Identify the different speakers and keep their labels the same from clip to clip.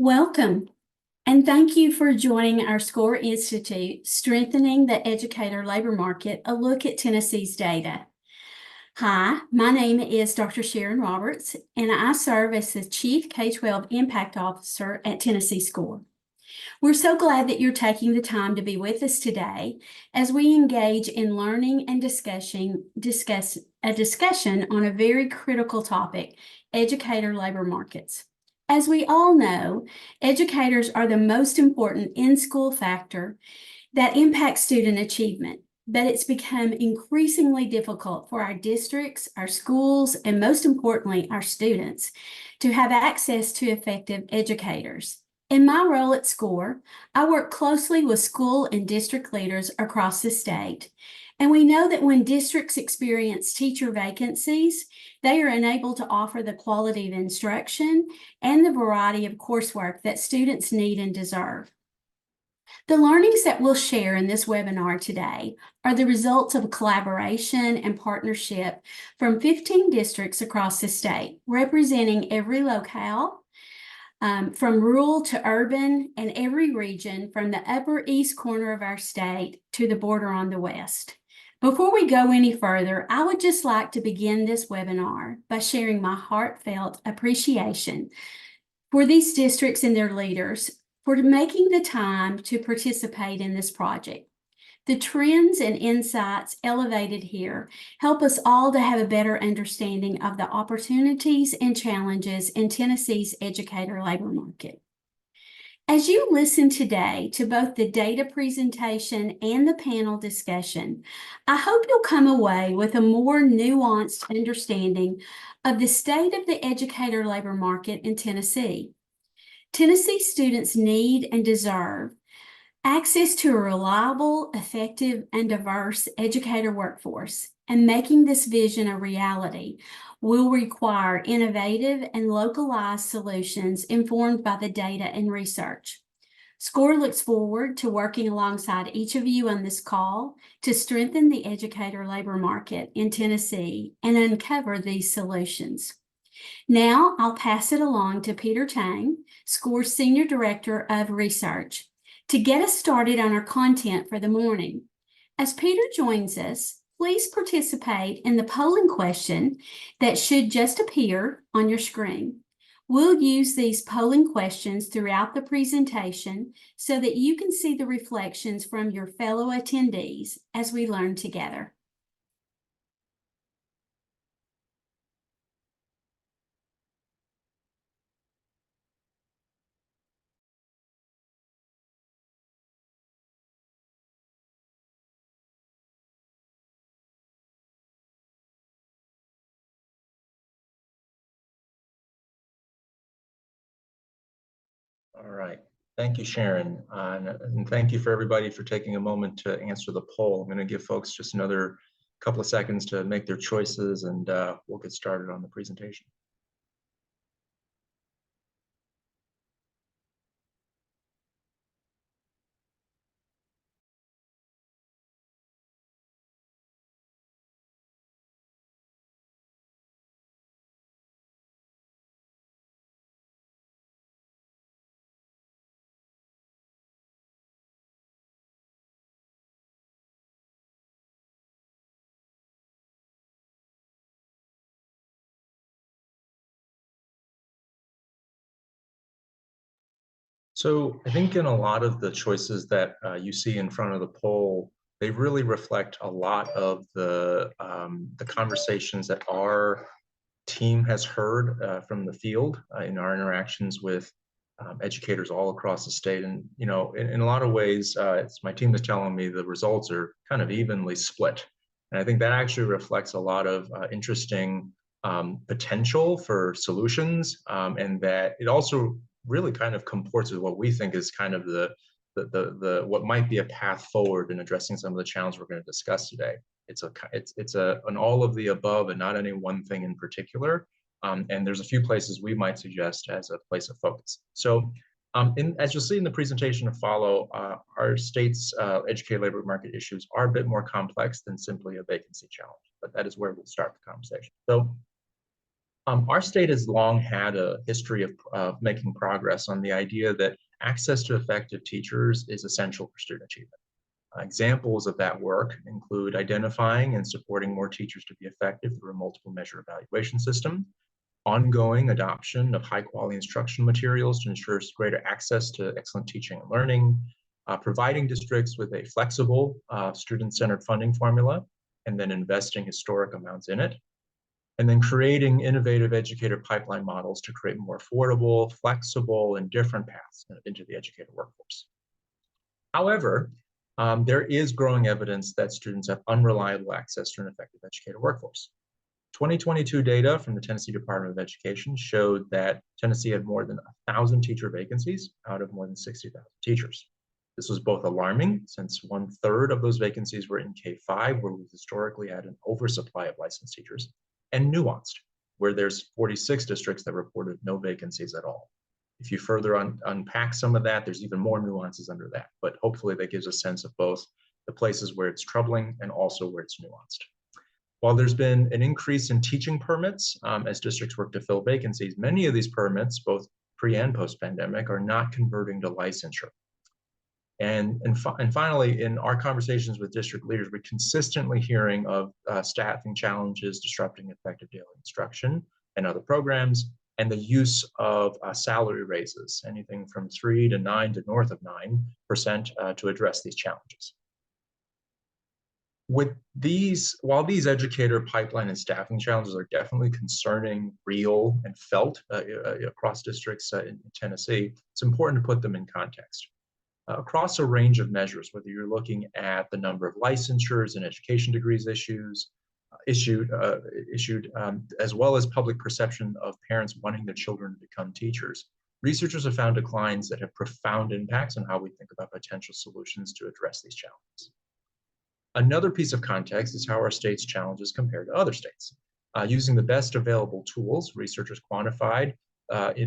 Speaker 1: Welcome, and thank you for joining our SCORE Institute, Strengthening the Educator Labor Market, a look at Tennessee's data. Hi, my name is Dr. Sharon Roberts, and I serve as the Chief K-12 Impact Officer at Tennessee SCORE. We're so glad that you're taking the time to be with us today as we engage in learning and discuss a discussion on a very critical topic, educator labor markets. As we all know, educators are the most important in-school factor that impacts student achievement, but it's become increasingly difficult for our districts, our schools, and most importantly, our students to have access to effective educators. In my role at SCORE, I work closely with school and district leaders across the state. And we know that when districts experience teacher vacancies, they are unable to offer the quality of instruction and the variety of coursework that students need and deserve. The learnings that we'll share in this webinar today are the results of a collaboration and partnership from 15 districts across the state, representing every locale, from rural to urban, and every region from the upper east corner of our state to the border on the west. Before we go any further, I would just like to begin this webinar by sharing my heartfelt appreciation for these districts and their leaders for making the time to participate in this project. The trends and insights elevated here help us all to have a better understanding of the opportunities and challenges in Tennessee's educator labor market. As you listen today to both the data presentation and the panel discussion, I hope you'll come away with a more nuanced understanding of the state of the educator labor market in Tennessee. Tennessee students need and deserve access to a reliable, effective, and diverse educator workforce, and making this vision a reality will require innovative and localized solutions informed by the data and research. SCORE looks forward to working alongside each of you on this call to strengthen the educator labor market in Tennessee and uncover these solutions. Now I'll pass it along to Peter Tang, SCORE's Senior Director of Research, to get us started on our content for the morning. As Peter joins us, please participate in the polling question that should just appear on your screen. We'll use these polling questions throughout the presentation so that you can see the reflections from your fellow attendees as we learn together.
Speaker 2: All right. Thank you, Sharon. And thank you for everybody for taking a moment to answer the poll. I'm going to give folks just another couple of seconds to make their choices, and we'll get started on the presentation. So I think in a lot of the choices that you see in front of the poll, they really reflect a lot of the conversations that our team has heard from the field in our interactions with educators all across the state. And, you know, in a lot of ways, it's my team that's telling me the results are kind of evenly split. And I think that actually reflects a lot of interesting potential for solutions, and that it also really kind of comports with what we think is kind of the what might be a path forward in addressing some of the challenges we're going to discuss today. It's an all of the above and not any one thing in particular. And there's a few places we might suggest as a place of focus. So as you'll see in the presentation to follow, our state's educator labor market issues are a bit more complex than simply a vacancy challenge, but that is where we'll start the conversation. So Our state has long had a history of making progress on the idea that access to effective teachers is essential for student achievement. Examples of that work include identifying and supporting more teachers to be effective through a multiple measure evaluation system, ongoing adoption of high quality instructional materials to ensure greater access to excellent teaching and learning, providing districts with a flexible student-centered funding formula, and then investing historic amounts in it, and then creating innovative educator pipeline models to create more affordable, flexible, and different paths into the educator workforce. However, there is growing evidence that students have unreliable access to an effective educator workforce. 2022 data from the Tennessee Department of Education showed that Tennessee had more than 1,000 teacher vacancies out of more than 60,000 teachers. This was both alarming, since 1/3 of those vacancies were in K-5, where we historically had an oversupply of licensed teachers, and nuanced, where there's 46 districts that reported no vacancies at all. If you further unpack some of that, there's even more nuances under that, but hopefully that gives a sense of both the places where it's troubling and also where it's nuanced. While there's been an increase in teaching permits as districts work to fill vacancies, many of these permits, both pre and post-pandemic, are not converting to licensure. And finally, in our conversations with district leaders, we're consistently hearing of staffing challenges disrupting effective daily instruction and other programs, and the use of salary raises, anything from 3 to 9 to north of 9% to address these challenges. While these educator pipeline and staffing challenges are definitely concerning, real, and felt across districts in Tennessee, it's important to put them in context. Across a range of measures, whether you're looking at the number of licensures and education degrees issued, as well as public perception of parents wanting their children to become teachers, researchers have found declines that have profound impacts on how we think about potential solutions to address these challenges. Another piece of context is how our state's challenges compare to other states. Using the best available tools, researchers quantified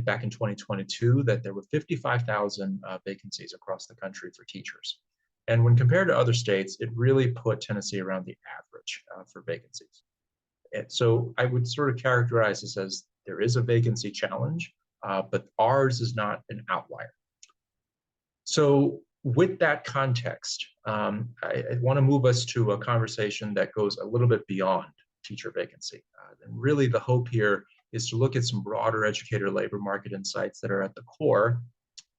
Speaker 2: back in 2022 that there were 55,000 vacancies across the country for teachers. And when compared to other states, it really put Tennessee around the average for vacancies. And so I would sort of characterize this as there is a vacancy challenge, but ours is not an outlier. So with that context, I want to move us to a conversation that goes a little bit beyond teacher vacancy. And really the hope here is to look at some broader educator labor market insights that are at the core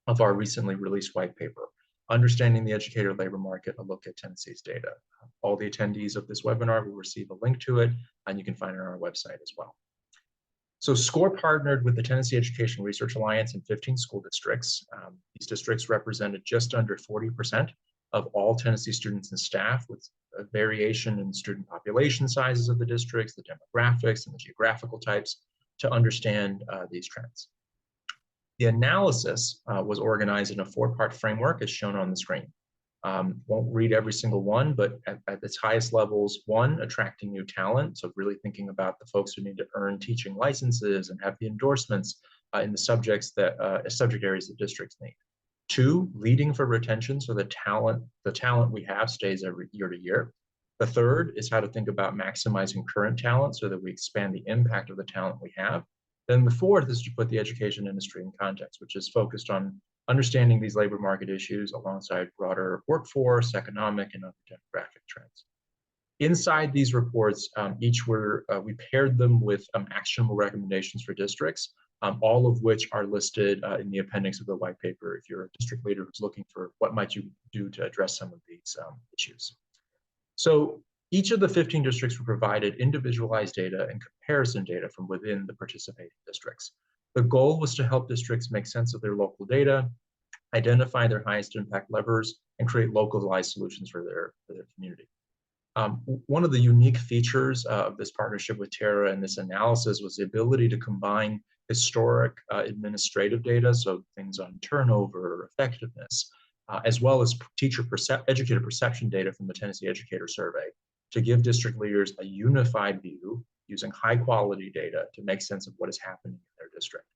Speaker 2: of our recently released white paper, Understanding the Educator Labor Market, a look at Tennessee's data. All the attendees of this webinar will receive a link to it, and you can find it on our website as well. So SCORE partnered with the Tennessee Education Research Alliance in 15 school districts. These districts represented just under 40% of all Tennessee students and staff, with a variation in student population sizes of the districts, the demographics, and the geographical types to understand these trends. The analysis was organized in a 4-part framework as shown on the screen. Won't read every single one, but at its highest levels, 1, attracting new talent. So really thinking about the folks who need to earn teaching licenses and have the endorsements in the subject areas that districts need. 2, leading for retention, so the talent we have stays every year to year. The 3rd is how to think about maximizing current talent so that we expand the impact of the talent we have. Then the 4th is to put the education industry in context, which is focused on understanding these labor market issues alongside broader workforce, economic, and other demographic trends. Inside these reports, we paired them with actionable recommendations for districts, all of which are listed in the appendix of the white paper if you're a district leader who's looking for what might you do to address some of these issues. So each of the 15 districts were provided individualized data and comparison data from within the participating districts. The goal was to help districts make sense of their local data, identify their highest impact levers, and create localized solutions for their community. One of the unique features of this partnership with TERA and this analysis was the ability to combine historic administrative data, so things on turnover, effectiveness, as well as educator perception data from the Tennessee Educator Survey, to give district leaders a unified view using high quality data to make sense of what is happening in their district.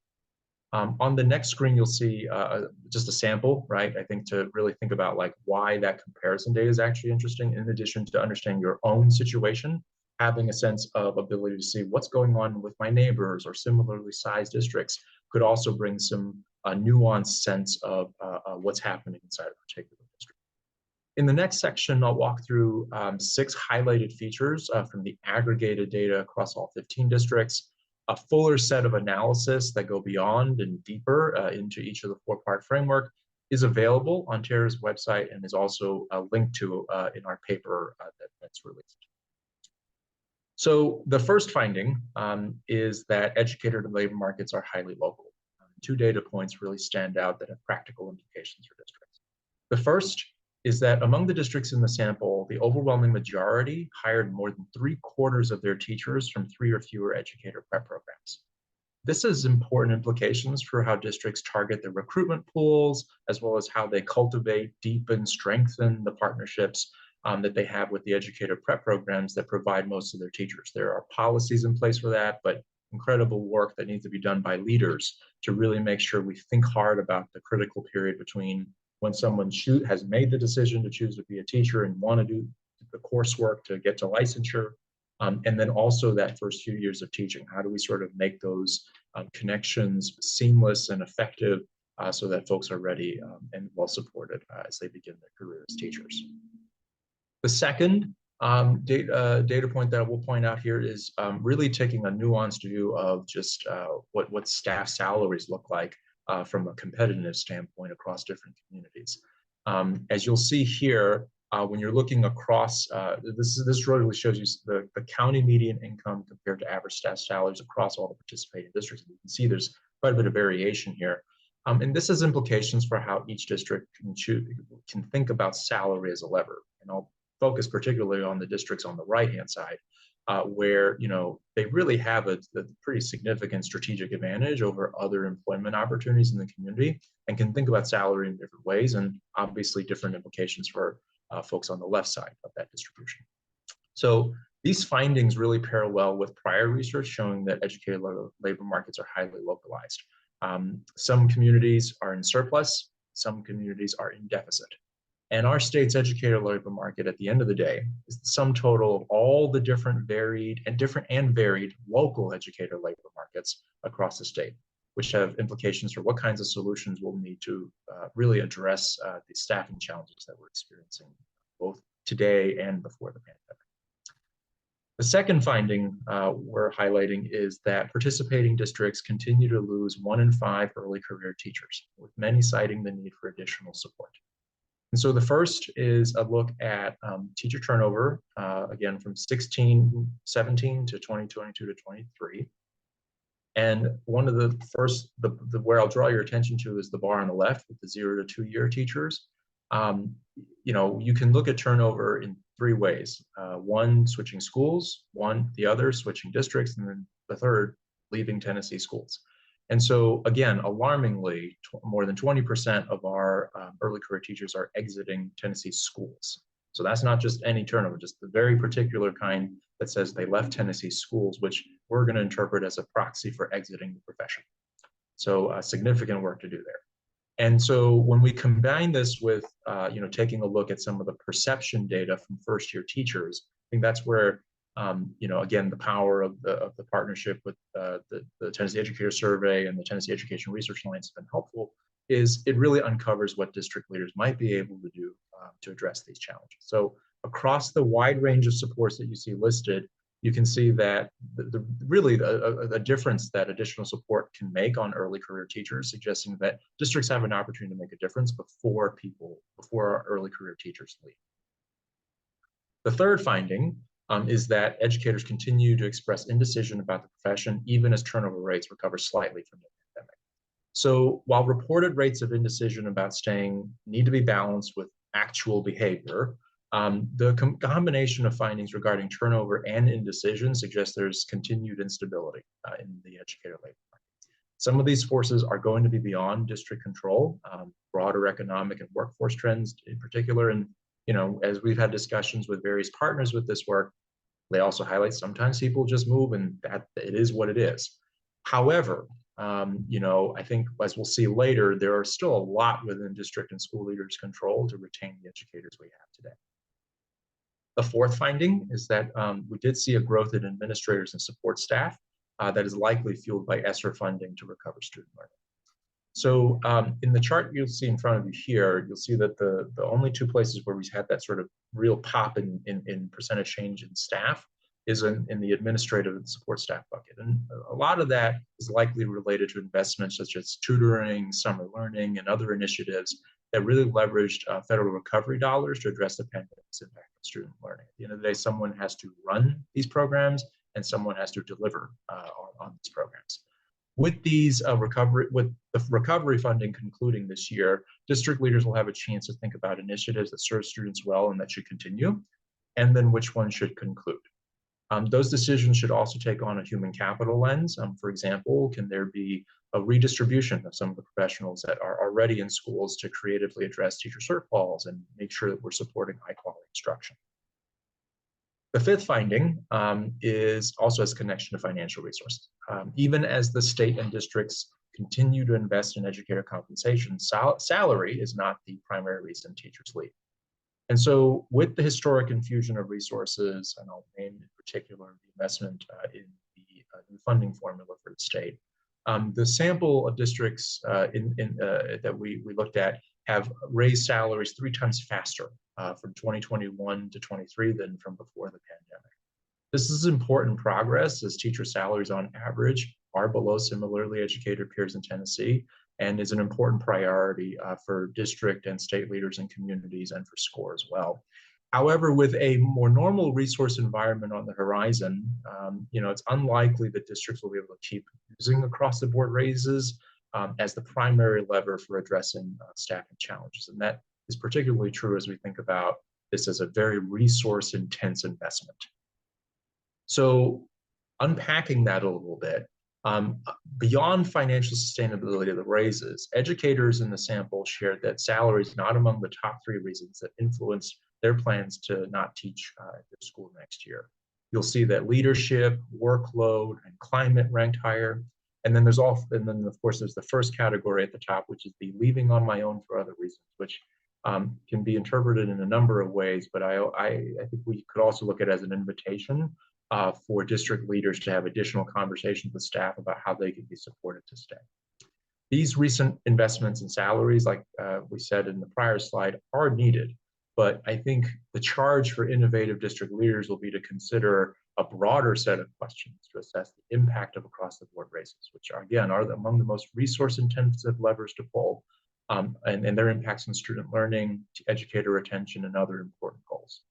Speaker 2: On the next screen, you'll see just a sample, right? I think to really think about like why that comparison data is actually interesting, in addition to understanding your own situation, having a sense of ability to see what's going on with my neighbors or similarly sized districts could also bring some nuanced sense of what's happening inside a particular district. In the next section, I'll walk through 6 highlighted features from the aggregated data across all 15 districts, a fuller set of analysis that go beyond and deeper into each of the 4-part framework is available on TERA's website and is also linked to in our paper that's released. So the first finding is that educator and labor markets are highly local. 2 data points really stand out that have practical implications for districts. The first is that among the districts in the sample, the overwhelming majority hired more than 3/4 of their teachers from 3 or fewer educator prep programs. This has important implications for how districts target their recruitment pools, as well as how they cultivate, deepen, strengthen the partnerships that they have with the educator prep programs that provide most of their teachers. There are policies in place for that, but incredible work that needs to be done by leaders to really make sure we think hard about the critical period between when someone has made the decision to choose to be a teacher and want to do the coursework to get to licensure, and then also that first few years of teaching. How do we sort of make those connections seamless and effective so that folks are ready and well supported as they begin their career as teachers? The second data point that I will point out here is really taking a nuanced view of just what staff salaries look like from a competitive standpoint across different communities. As you'll see here, when you're looking across, this really shows you the county median income compared to average staff salaries across all the participating districts. You can see there's quite a bit of variation here. And this has implications for how each district can think about salary as a lever. And I'll focus particularly on the districts on the right-hand side, where they really have a pretty significant strategic advantage over other employment opportunities in the community and can think about salary in different ways, and obviously different implications for folks on the left side of that distribution. So these findings really parallel with prior research showing that educated labor markets are highly localized. Some communities are in surplus, some communities are in deficit. And our state's educator labor market at the end of the day is the sum total of all the different varied local educator labor markets across the state, which have implications for what kinds of solutions we'll need to really address the staffing challenges that we're experiencing both today and before the pandemic. The second finding we're highlighting is that participating districts continue to lose 1 in 5 early career teachers, with many citing the need for additional support. And so the first is a look at teacher turnover, again, from 17 to 2022 to 23. And one of the first, where I'll draw your attention to is the bar on the left with the 0 to 2 year teachers. You can look at turnover in 3 ways. One, switching schools, the other, switching districts, and then the third, leaving Tennessee schools. And so, again, alarmingly, more than 20% of our early career teachers are exiting Tennessee schools. So that's not just any turnover, just the very particular kind that says they left Tennessee schools, which we're going to interpret as a proxy for exiting the profession. So significant work to do there. And so when we combine this with, taking a look at some of the perception data from first-year teachers, I think that's where again, the power of the partnership with the Tennessee Educator Survey and the Tennessee Education Research Alliance has been helpful, is it really uncovers what district leaders might be able to do to address these challenges. So across the wide range of supports that you see listed, you can see that really a difference that additional support can make on early career teachers, suggesting that districts have an opportunity to make a difference before our early career teachers leave. The third finding is that educators continue to express indecision about the profession, even as turnover rates recover slightly from the pandemic. So while reported rates of indecision about staying need to be balanced with actual behavior, the combination of findings regarding turnover and indecision suggests there's continued instability in the educator labor market. Some of these forces are going to be beyond district control, broader economic and workforce trends in particular. And as we've had discussions with various partners with this work, they also highlight sometimes people just move and that it is what it is. However, I think as we'll see later, there are still a lot within district and school leaders' control to retain the educators we have today. The fourth finding is that we did see a growth in administrators and support staff that is likely fueled by ESSER funding to recover student learning. So in the chart you'll see in front of you here, you'll see that the only two places where we had that sort of real pop in percentage change in staff is in the administrative and support staff bucket. And a lot of that is likely related to investments such as tutoring, summer learning, and other initiatives that really leveraged federal recovery dollars to address the pandemic's impact on student learning. At the end of the day, someone has to run these programs and someone has to deliver on these programs. With these with the recovery funding concluding this year, district leaders will have a chance to think about initiatives that serve students well and that should continue, and then which ones should conclude. Those decisions should also take on a human capital lens. For example, can there be a redistribution of some of the professionals that are already in schools to creatively address teacher shortfalls and make sure that we're supporting high quality instruction? The fifth finding is also has connection to financial resources. Even as the state and districts continue to invest in educator compensation, salary is not the primary reason teachers leave. And so with the historic infusion of resources, and I'll name in particular the investment in the new funding formula for the state, the sample of districts that we looked at have raised salaries 3 times faster from 2021 to 23 than from before the pandemic. This is important progress as teacher salaries on average are below similarly educated peers in Tennessee, and is an important priority for district and state leaders and communities and for SCORE as well. However, with a more normal resource environment on the horizon, it's unlikely that districts will be able to keep using across the board raises as the primary lever for addressing staffing challenges. And that is particularly true as we think about this as a very resource intense investment. So unpacking that a little bit, beyond financial sustainability of the raises, educators in the sample shared that salary is not among the top 3 reasons that influence their plans to not teach at their school next year. You'll see that leadership, workload, and climate ranked higher. And then of course there's the first category at the top, which is the leaving on my own for other reasons, which can be interpreted in a number of ways, but I think we could also look at it as an invitation for district leaders to have additional conversations with staff about how they can be supported to stay. These recent investments in salaries, like we said in the prior slide, are needed, but I think the charge for innovative district leaders will be to consider a broader set of questions to assess the impact of across the board raises, which are, again, are among the most resource intensive levers to pull, and their impacts on student learning, educator retention, and other important goals.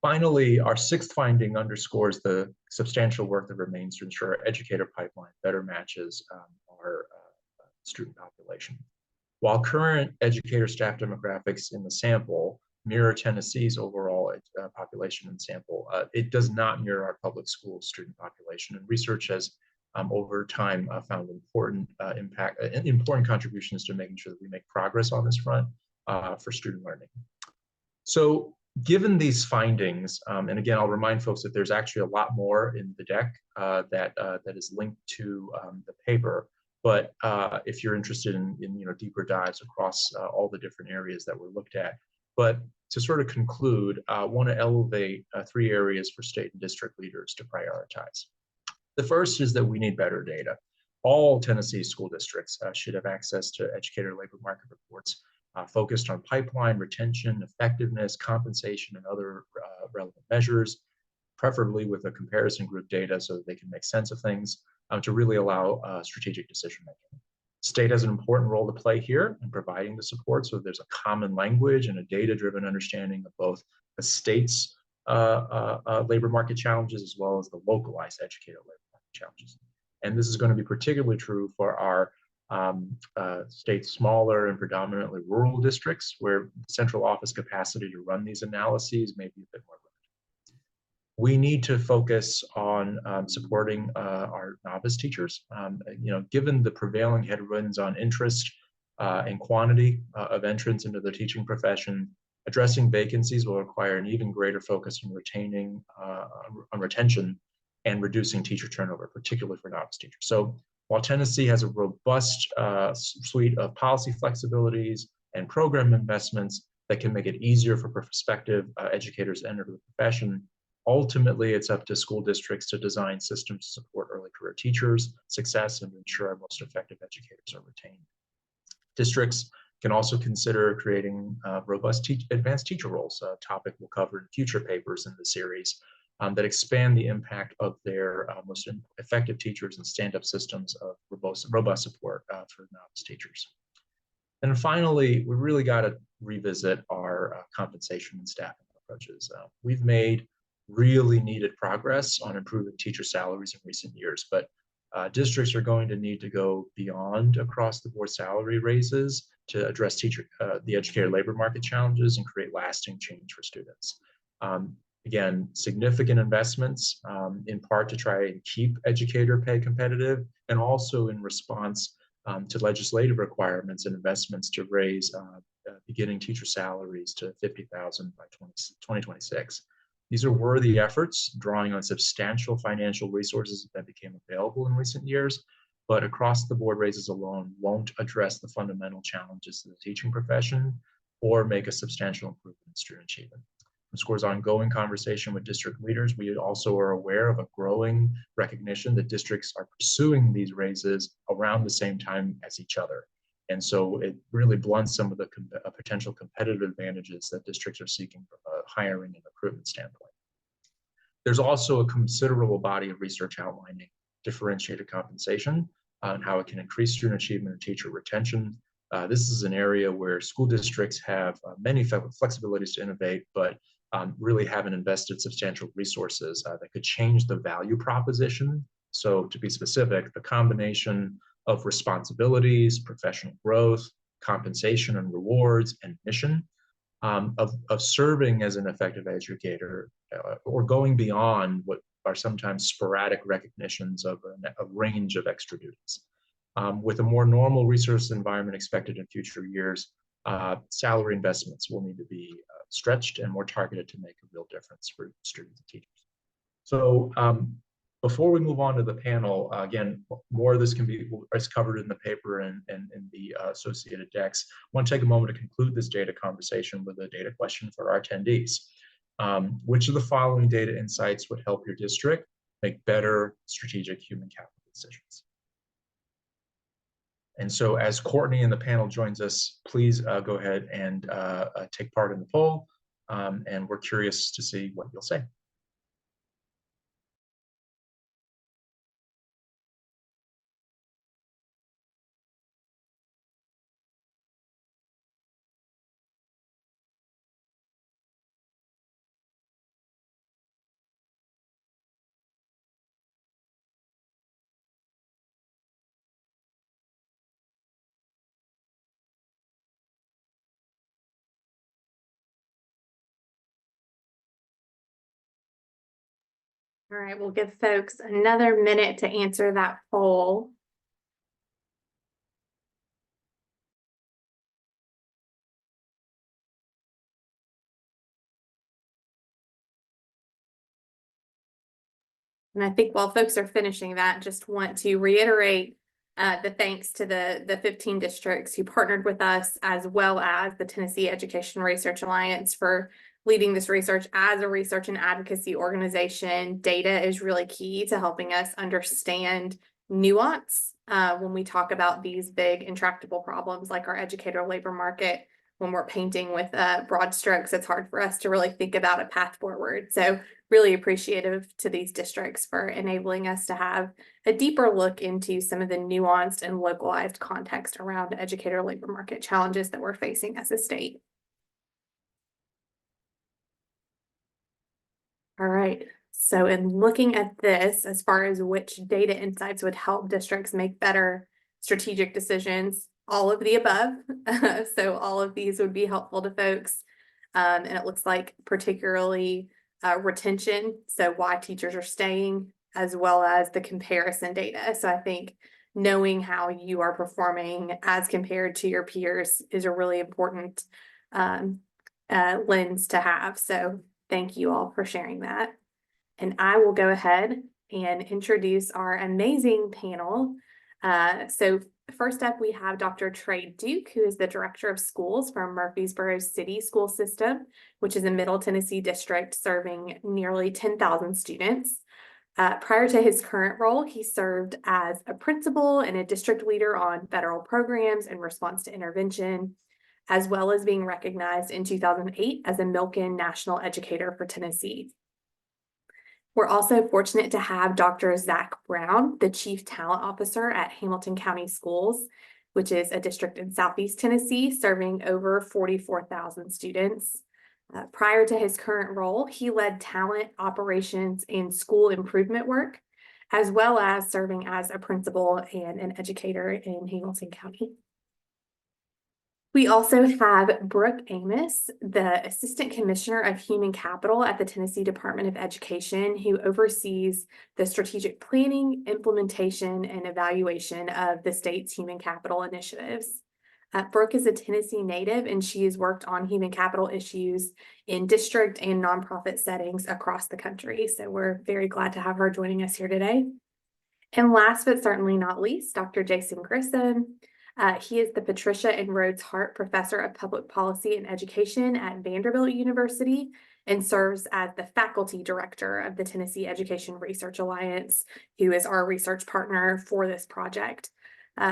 Speaker 2: Finally, our 6th finding underscores the substantial work that remains to ensure our educator pipeline better matches our student population. While current educator staff demographics in the sample mirror Tennessee's overall population and sample, it does not mirror our public school student population. And research has over time found important contributions to making sure that we make progress on this front for student learning. So given these findings, and again, I'll remind folks that there's actually a lot more in the deck that is linked to the paper. But if you're interested in deeper dives across all the different areas that were looked at. But to sort of conclude, I want to elevate 3 areas for state and district leaders to prioritize. The first is that we need better data. All Tennessee school districts should have access to educator labor market reports focused on pipeline, retention, effectiveness, compensation, and other relevant measures, preferably with a comparison group data so that they can make sense of things to really allow strategic decision making. State has an important role to play here in providing the support so there's a common language and a data-driven understanding of both the state's labor market challenges as well as the localized educator labor market challenges. And this is going to be particularly true for our state's smaller and predominantly rural districts where central office capacity to run these analyses may be a bit more limited. We need to focus on supporting our novice teachers. Given the prevailing headwinds on interest and quantity of entrants into the teaching profession, addressing vacancies will require an even greater focus on retention and reducing teacher turnover, particularly for novice teachers. So while Tennessee has a robust suite of policy flexibilities and program investments, that can make it easier for prospective educators to enter the profession. Ultimately, it's up to school districts to design systems to support early career teachers' success and to ensure our most effective educators are retained. Districts can also consider creating robust advanced teacher roles, a topic we'll cover in future papers in the series, that expand the impact of their most effective teachers and stand-up systems of robust support for novice teachers. And finally, we really got to revisit our compensation and staffing approaches. We've made really needed progress on improving teacher salaries in recent years, but districts are going to need to go beyond across the board salary raises to address the educator labor market challenges and create lasting change for students. Again, significant investments in part to try and keep educator pay competitive, and also in response to legislative requirements and investments to raise beginning teacher salaries to $50,000 by 2026. These are worthy efforts, drawing on substantial financial resources that became available in recent years, but across the board raises alone won't address the fundamental challenges of the teaching profession or make a substantial improvement in student achievement. From SCORE's ongoing conversation with district leaders, we also are aware of a growing recognition that districts are pursuing these raises around the same time as each other. And so it really blunts some of the potential competitive advantages that districts are seeking from a hiring and recruitment standpoint. There's also a considerable body of research outlining differentiated compensation and how it can increase student achievement and teacher retention. This is an area where school districts have many flexibilities to innovate, but really haven't invested substantial resources that could change the value proposition. So to be specific, the combination of responsibilities, professional growth, compensation and rewards, and mission of serving as an effective educator or going beyond what are sometimes sporadic recognitions of a range of extra duties. With a more normal resource environment expected in future years, salary investments will need to be stretched and more targeted to make a real difference for students and teachers. So before we move on to the panel, again, more of this is covered in the paper and in the associated decks. I want to take a moment to conclude this data conversation with a data question for our attendees. Which of the following data insights would help your district make better strategic human capital decisions? And so as Courtney and the panel joins us, please go ahead and take part in the poll. And we're curious to see what you'll say.
Speaker 3: All right, we'll give folks another minute to answer that poll. And I think while folks are finishing that, just want to reiterate the thanks to the 15 districts who partnered with us, as well as the Tennessee Education Research Alliance for leading this research. As a research and advocacy organization, data is really key to helping us understand nuance when we talk about these big intractable problems like our educator labor market. When we're painting with broad strokes, it's hard for us to really think about a path forward. So really appreciative to these districts for enabling us to have a deeper look into some of the nuanced and localized context around educator labor market challenges that we're facing as a state. All right, so in looking at this, as far as which data insights would help districts make better strategic decisions, all of the above. So all of these would be helpful to folks. And it looks like particularly retention, so why teachers are staying, as well as the comparison data. So I think knowing how you are performing as compared to your peers is a really important lens to have. So thank you all for sharing that. And I will go ahead and introduce our amazing panel. So First up, we have Dr. Trey Duke, who is the Director of Schools from Murfreesboro City School System, which is a Middle Tennessee district serving nearly 10,000 students. Prior to his current role, he served as a principal and a district leader on federal programs in response to intervention, as well as being recognized in 2008 as a Milken National Educator for Tennessee. We're also fortunate to have Dr. Zach Brown, the Chief Talent Officer at Hamilton County Schools, which is a district in Southeast Tennessee, serving over 44,000 students. Prior to his current role, he led talent operations and school improvement work, as well as serving as a principal and an educator in Hamilton County. We also have Brooke Amos, the Assistant Commissioner of Human Capital at the Tennessee Department of Education, who oversees the strategic planning, implementation, and evaluation of the state's human capital initiatives. Brooke is a Tennessee native, and she has worked on human capital issues in district and nonprofit settings across the country. So we're very glad to have her joining us here today. And last but certainly not least, Dr. Jason Grissom. He is the Patricia and Rhodes Hart Professor of Public Policy and Education at Vanderbilt University and serves as the Faculty Director of the Tennessee Education Research Alliance, who is our research partner for this project.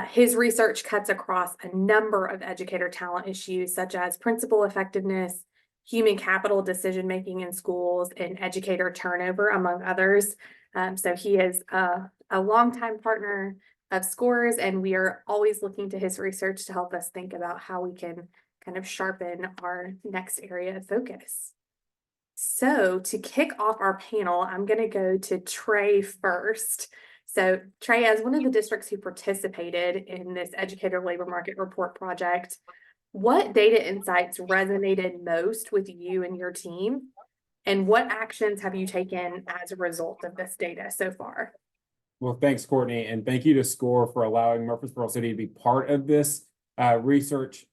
Speaker 3: His research cuts across a number of educator talent issues, such as principal effectiveness, human capital decision-making in schools, and educator turnover, among others. So he is a longtime partner of SCORE's, and we are always looking to his research to help us think about how we can kind of sharpen our next area of focus. So to kick off our panel, I'm going to go to Trey first. So Trey, as one of the districts who participated in this Educator Labor Market Report project, what data insights resonated most with you and your team? And what actions have you taken as a result of this data so far?
Speaker 4: Well, thanks, Courtney, and thank you to SCORE for allowing Murfreesboro City to be part of this research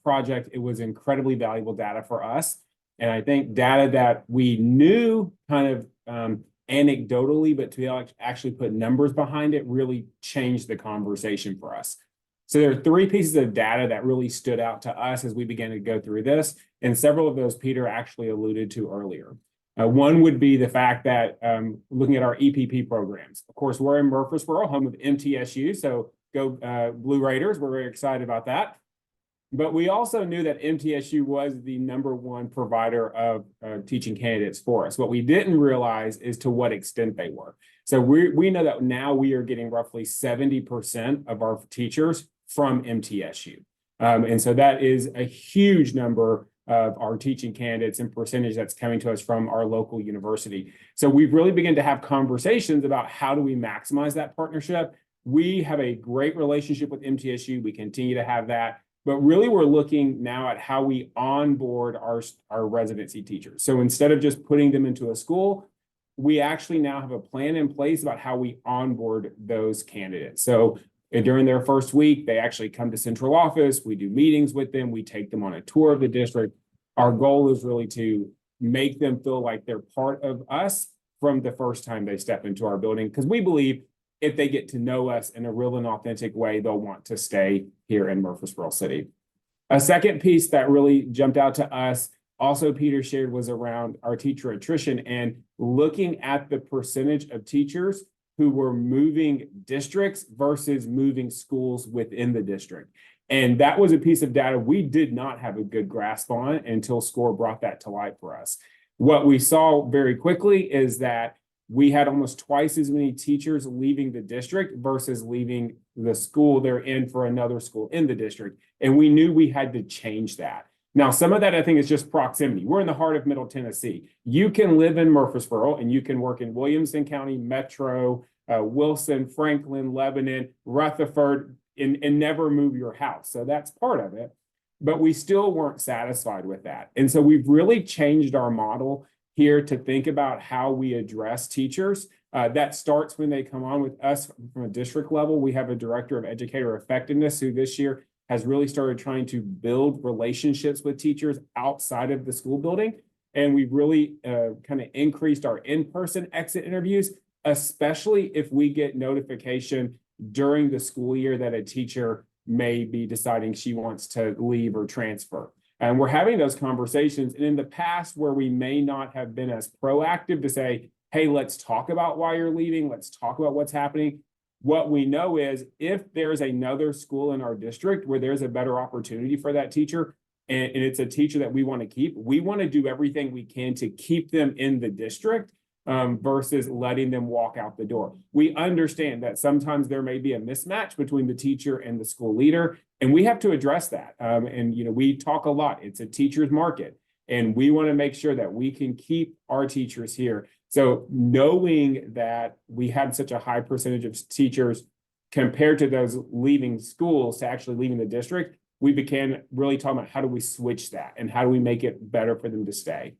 Speaker 4: project. It was incredibly valuable data for us. And I think data that we knew kind of anecdotally, but to be able to actually put numbers behind it really changed the conversation for us. So there are three pieces of data that really stood out to us as we began to go through this, and several of those Peter actually alluded to earlier. One would be the fact that looking at our EPP programs. Of course, we're in Murfreesboro, home of MTSU, so go Blue Raiders. We're very excited about that. But we also knew that MTSU was the #1 provider of teaching candidates for us. What we didn't realize is to what extent they were. So we know that now we are getting roughly 70% of our teachers from MTSU. And so that is a huge number of our teaching candidates and percentage that's coming to us from our local university. So we've really begun to have conversations about how do we maximize that partnership. We have a great relationship with MTSU. We continue to have that. But really, we're looking now at how we onboard our residency teachers. So instead of just putting them into a school, we actually now have a plan in place about how we onboard those candidates. So during their first week, they actually come to central office. We do meetings with them. We take them on a tour of the district. Our goal is really to make them feel like they're part of us from the first time they step into our building, because we believe if they get to know us in a real and authentic way, they'll want to stay here in Murfreesboro City. A second piece that really jumped out to us, also Peter shared, was around our teacher attrition and looking at the percentage of teachers who were moving districts versus moving schools within the district. And that was a piece of data we did not have a good grasp on until SCORE brought that to light for us. What we saw very quickly is that we had almost twice as many teachers leaving the district versus leaving the school they're in for another school in the district. And we knew we had to change that. Now, some of that I think is just proximity. We're in the heart of Middle Tennessee. You can live in Murfreesboro and you can work in Williamson County, Metro, Wilson, Franklin, Lebanon, Rutherford, and never move your house. So that's part of it. But we still weren't satisfied with that. And so we've really changed our model here to think about how we address teachers. That starts when they come on with us from a district level. We have a director of educator effectiveness who this year has really started trying to build relationships with teachers outside of the school building. And we've really kind of increased our in-person exit interviews, especially if we get notification during the school year that a teacher may be deciding she wants to leave or transfer. And we're having those conversations. And in the past, where we may not have been as proactive to say, hey, let's talk about why you're leaving, let's talk about what's happening. What we know is if there's another school in our district where there's a better opportunity for that teacher, and it's a teacher that we want to keep, we want to do everything we can to keep them in the district versus letting them walk out the door. We understand that sometimes there may be a mismatch between the teacher and the school leader, and we have to address that. And we talk a lot. It's a teacher's market, and we want to make sure that we can keep our teachers here. So knowing that we had such a high percentage of teachers compared to those leaving schools to actually leaving the district, we began really talking about how do we switch that and how do we make it better for them to stay.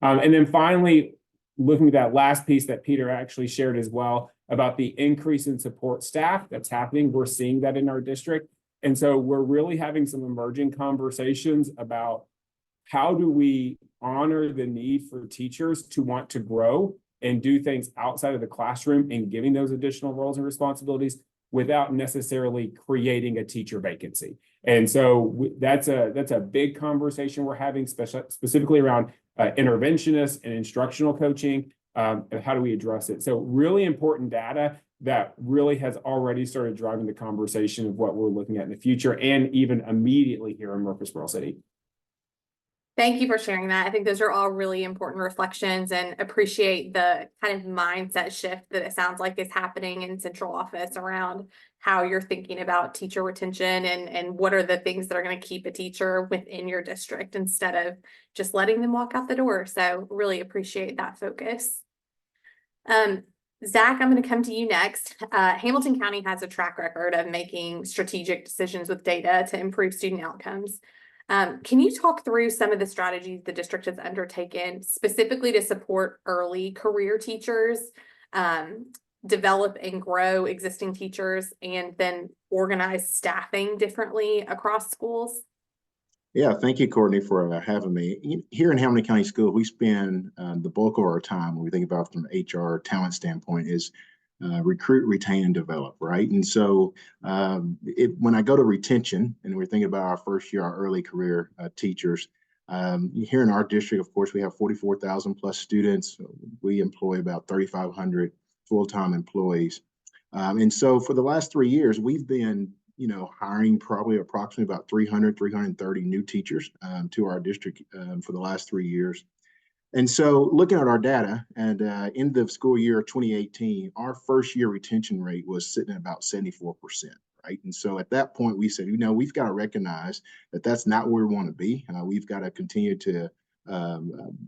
Speaker 4: And then finally, looking at that last piece that Peter actually shared as well about the increase in support staff that's happening. We're seeing that in our district. And so we're really having some emerging conversations about how do we honor the need for teachers to want to grow and do things outside of the classroom and giving those additional roles and responsibilities without necessarily creating a teacher vacancy. And so that's a big conversation we're having, specifically around interventionists and instructional coaching, and how do we address it? So really important data that really has already started driving the conversation of what we're looking at in the future and even immediately here in Murfreesboro City.
Speaker 3: Thank you for sharing that. I think those are all really important reflections, and appreciate the kind of mindset shift that it sounds like is happening in central office around how you're thinking about teacher retention and what are the things that are going to keep a teacher within your district instead of just letting them walk out the door. So really appreciate that focus. Zach, I'm going to come to you next. Hamilton County has a track record of making strategic decisions with data to improve student outcomes. Can you talk through some of the strategies the district has undertaken specifically to support early career teachers, develop and grow existing teachers, and then organize staffing differently across schools?
Speaker 5: Yeah, thank you, Courtney, for having me. Here in Hamilton County School, we spend the bulk of our time, when we think about from an HR talent standpoint, is recruit, retain, and develop, right? And so when I go to retention, and we're thinking about our first year, our early career teachers, here in our district, of course, we have 44,000 plus students. We employ about 3,500 full-time employees. And so for the last 3 years, we've been hiring probably approximately about 330 new teachers to our district for the last 3 years. And so looking at our data, and in the school year 2018, our first year retention rate was sitting at about 74%, right? And so at that point, we said, we've got to recognize that that's not where we want to be. We've got to continue to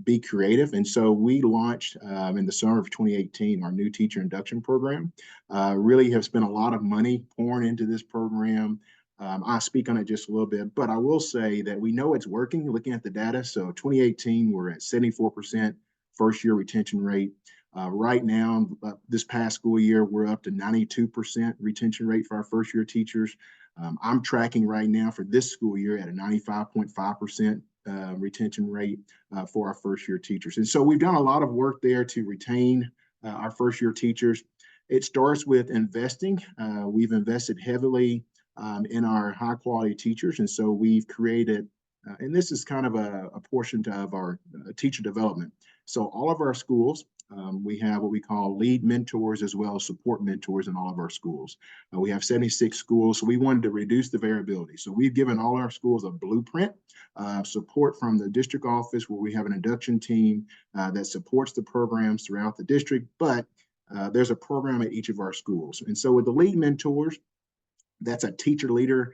Speaker 5: be creative. And so we launched in the summer of 2018, our new teacher induction program. Really have spent a lot of money pouring into this program. I'll speak on it just a little bit, but I will say that we know it's working looking at the data. So 2018, we're at 74% first year retention rate. Right now, this past school year, we're up to 92% retention rate for our first year teachers. I'm tracking right now for this school year at a 95.5% retention rate for our first year teachers. And so we've done a lot of work there to retain our first year teachers. It starts with investing. We've invested heavily in our high quality teachers. And so we've created, and this is kind of a portion of our teacher development. So all of our schools, we have what we call lead mentors as well as support mentors in all of our schools. We have 76 schools, so we wanted to reduce the variability. So we've given all our schools a blueprint, support from the district office, where we have an induction team that supports the programs throughout the district, but there's a program at each of our schools. And so with the lead mentors, that's a teacher leader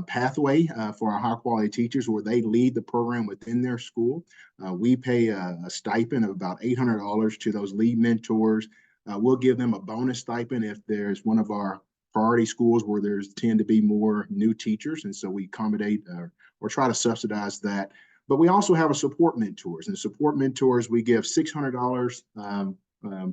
Speaker 5: pathway for our high quality teachers, where they lead the program within their school. We pay a stipend of about $800 to those lead mentors. We'll give them a bonus stipend if there's one of our priority schools where there's tend to be more new teachers. And so we accommodate or try to subsidize that. But we also have a support mentors, and support mentors, we give $600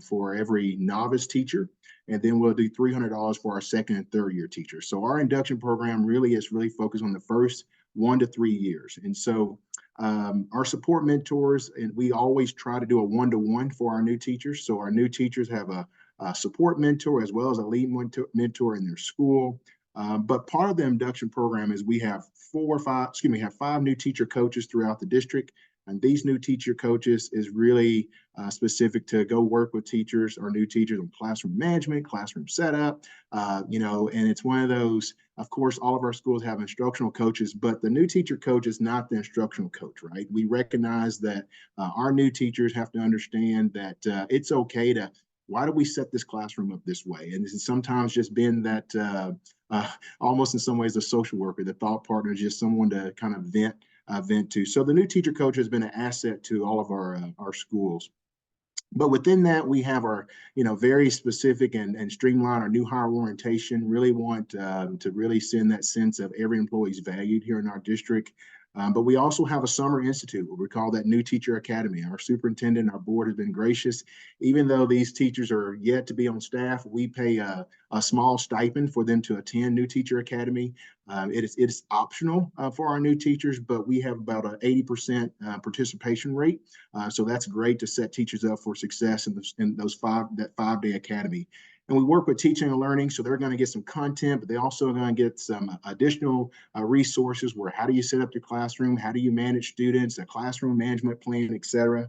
Speaker 5: for every novice teacher. And then we'll do $300 for our second and third year teachers. So our induction program really is focused on the first 1 to 3 years. And so our support mentors, and we always try to do a 1-to-1 for our new teachers. So our new teachers have a support mentor as well as a lead mentor in their school. But part of the induction program is we have 5 new teacher coaches throughout the district. And these new teacher coaches is really specific to go work with teachers or new teachers on classroom management, classroom setup, and it's one of those, of course, all of our schools have instructional coaches, but the new teacher coach is not the instructional coach, right? We recognize that our new teachers have to understand that it's okay to, why do we set this classroom up this way? And it's sometimes just been that almost in some ways a social worker, the thought partner, just someone to kind of vent to. So the new teacher coach has been an asset to all of our schools. But within that, we have our, very specific and streamline our new hire orientation. Really want to really send that sense of every employee is valued here in our district. But we also have a summer institute, what we call that New Teacher Academy. Our superintendent, our board has been gracious. Even though these teachers are yet to be on staff, we pay a small stipend for them to attend New Teacher Academy. It is optional for our new teachers, but we have about an 80% participation rate. So that's great to set teachers up for success in that 5-day academy. And we work with teaching and learning, so they're going to get some content, but they also are going to get some additional resources where how do you set up your classroom, how do you manage students, a classroom management plan, et cetera.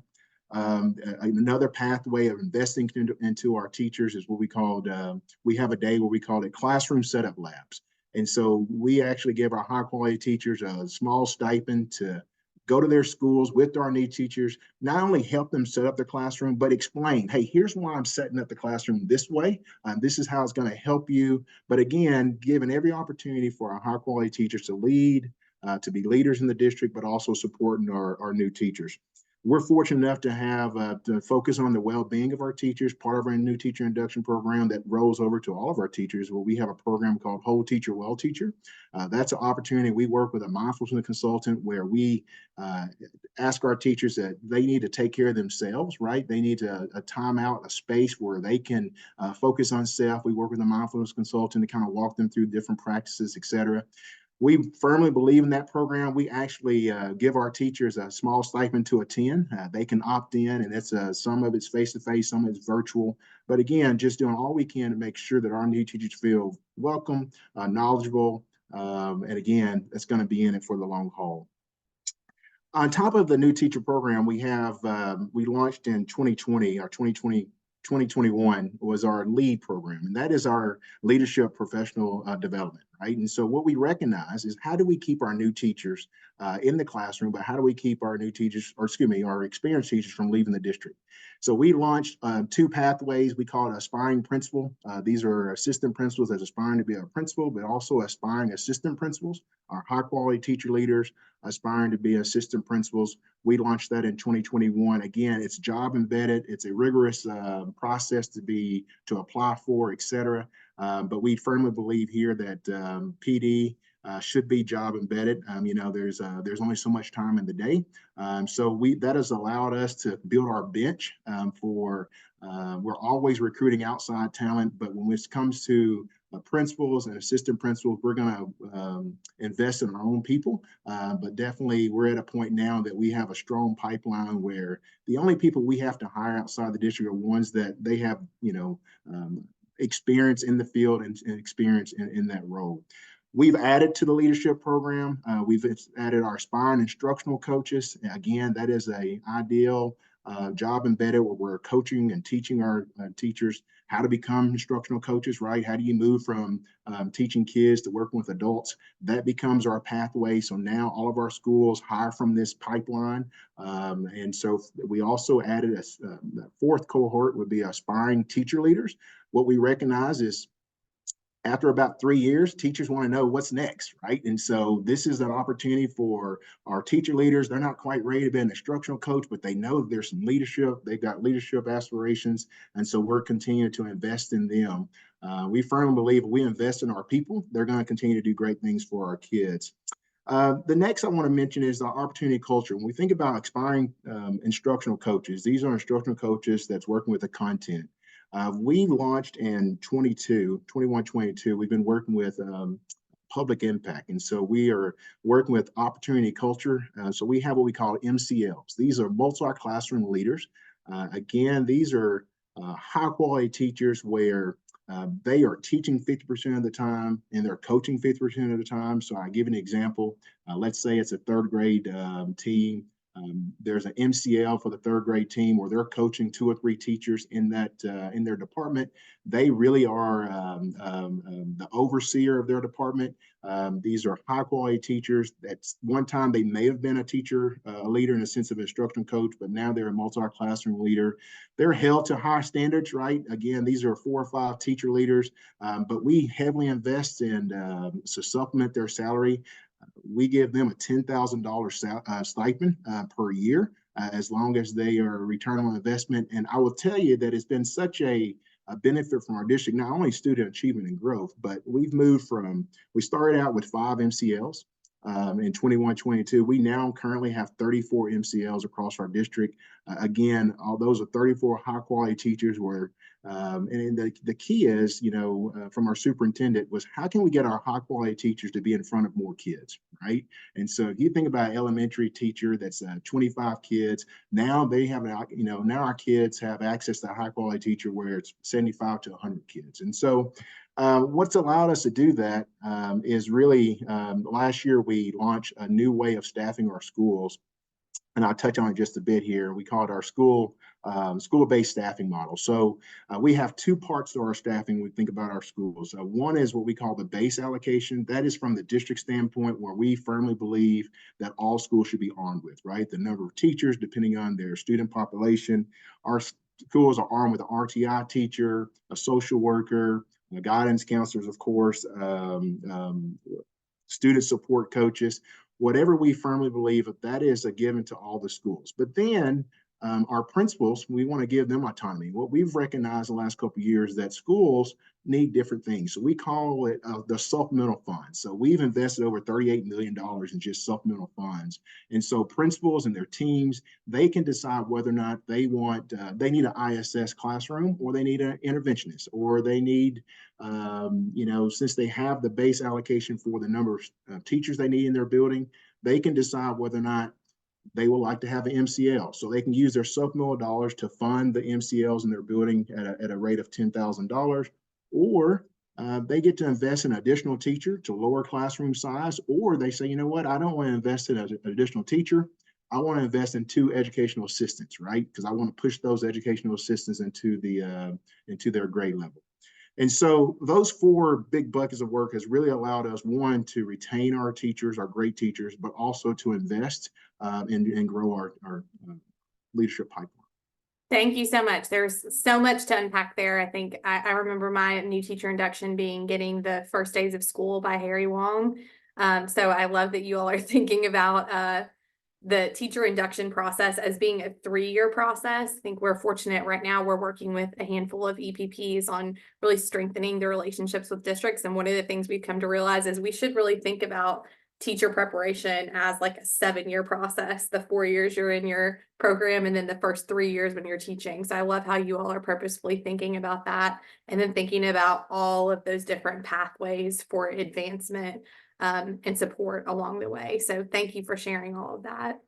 Speaker 5: Another pathway of investing into our teachers is what we called, we have a day where we call it classroom setup labs. And so we actually give our high quality teachers a small stipend to go to their schools with our new teachers, not only help them set up their classroom, but explain, hey, here's why I'm setting up the classroom this way. This is how it's going to help you. But again, given every opportunity for our high quality teachers to lead, to be leaders in the district, but also supporting our new teachers. We're fortunate enough to have to focus on the well-being of our teachers. Part of our new teacher induction program that rolls over to all of our teachers, where we have a program called Whole Teacher, Well Teacher. That's an opportunity. We work with a mindfulness consultant where we ask our teachers that they need to take care of themselves, right? They need a time out, a space where they can focus on self. We work with a mindfulness consultant to kind of walk them through different practices, et cetera. We firmly believe in that program. We actually give our teachers a small stipend to attend. They can opt in, and it's some of it's face-to-face, some of it's virtual. But again, just doing all we can to make sure that our new teachers feel welcome, knowledgeable, and again, it's going to be in it for the long haul. On top of the new teacher program, we launched in 2020, our 2021 was our LEAD program, and that is our leadership professional development, right? And so what we recognize is how do we keep our new teachers in the classroom, but how do we keep our new teachers, our experienced teachers from leaving the district? So we launched 2 pathways. We call it aspiring principal. These are assistant principals that's aspiring to be a principal, but also aspiring assistant principals, our high quality teacher leaders aspiring to be assistant principals. We launched that in 2021. Again, it's job embedded. It's a rigorous process to apply for, et cetera. But we firmly believe here that PD should be job embedded. There's only so much time in the day. So that has allowed us to build our bench we're always recruiting outside talent, but when it comes to principals and assistant principals, we're going to invest in our own people. But definitely we're at a point now that we have a strong pipeline where the only people we have to hire outside the district are ones that they have, experience in the field and experience in that role. We've added to the leadership program. We've added our aspiring instructional coaches. Again, that is an ideal job embedded where we're coaching and teaching our teachers how to become instructional coaches, right? How do you move from teaching kids to working with adults? That becomes our pathway. So now all of our schools hire from this pipeline. And so we also added the 4th cohort would be aspiring teacher leaders. What we recognize is after about 3 years, teachers want to know what's next, right? And so this is an opportunity for our teacher leaders. They're not quite ready to be an instructional coach, but they know there's some leadership. They've got leadership aspirations. And so we're continuing to invest in them. We firmly believe if we invest in our people, they're going to continue to do great things for our kids. The next I want to mention is the opportunity culture. When we think about aspiring instructional coaches, these are instructional coaches that's working with the content. We launched in 21-22. We've been working with public impact. And so we are working with opportunity culture. So we have what we call MCLs. These are multi-classroom leaders. Again, these are high quality teachers where they are teaching 50% of the time and they're coaching 50% of the time. So I give an example. Let's say it's a third grade team. There's an MCL for the third grade team where they're coaching 2 or 3 teachers in their department. They really are the overseer of their department. These are high quality teachers. At one time they may have been a teacher, a leader in a sense of instruction coach, but now they're a multi-classroom leader. They're held to high standards, right? Again, these are 4 or 5 teacher leaders, but we heavily invest in to supplement their salary. We give them a $10,000 stipend per year, as long as they are a return on investment. And I will tell you that it's been such a benefit from our district, not only student achievement and growth, but we started out with 5 MCLs in 21-22. We now currently have 34 MCLs across our district. Again, all those are 34 high quality teachers where and the key is, from our superintendent was how can we get our high quality teachers to be in front of more kids, right? And so if you think about an elementary teacher that's 25 kids, now they have, now our kids have access to a high quality teacher where it's 75 to 100 kids. And so what's allowed us to do that is really last year we launched a new way of staffing our schools. And I'll touch on it just a bit here. We call it our school-based staffing model. So we have 2 parts to our staffing when we think about our schools. One is what we call the base allocation. That is from the district standpoint where we firmly believe that all schools should be armed with, right? The number of teachers, depending on their student population. Our schools are armed with an RTI teacher, a social worker, guidance counselors, of course, student support coaches. Whatever we firmly believe that is a given to all the schools. But then our principals, we want to give them autonomy. What we've recognized the last couple of years is that schools need different things. So we call it the supplemental funds. So we've invested over $38 million in just supplemental funds. And so principals and their teams, they can decide whether or not they need an ISS classroom, or they need an interventionist, or they need, since they have the base allocation for the number of teachers they need in their building, they can decide whether or not they would like to have an MCL. So they can use their supplemental dollars to fund the MCLs in their building at a rate of $10,000, or they get to invest in an additional teacher to lower classroom size, or they say, you know what, I don't want to invest in an additional teacher. I want to invest in 2 educational assistants, right? Because I want to push those educational assistants into their grade level. And so those 4 big buckets of work has really allowed us, one, to retain our teachers, our great teachers, but also to invest and grow our leadership pipeline.
Speaker 3: Thank you so much. There's so much to unpack there. I think I remember my new teacher induction being getting the First Days of School by Harry Wong. So I love that you all are thinking about the teacher induction process as being a 3-year process. I think we're fortunate right now. We're working with a handful of EPPs on really strengthening the relationships with districts. And one of the things we've come to realize is we should really think about teacher preparation as like a 7-year process, the 4 years you're in your program, and then the first 3 years when you're teaching. So I love how you all are purposefully thinking about that, and then thinking about all of those different pathways for advancement and support along the way. So thank you for sharing all of that.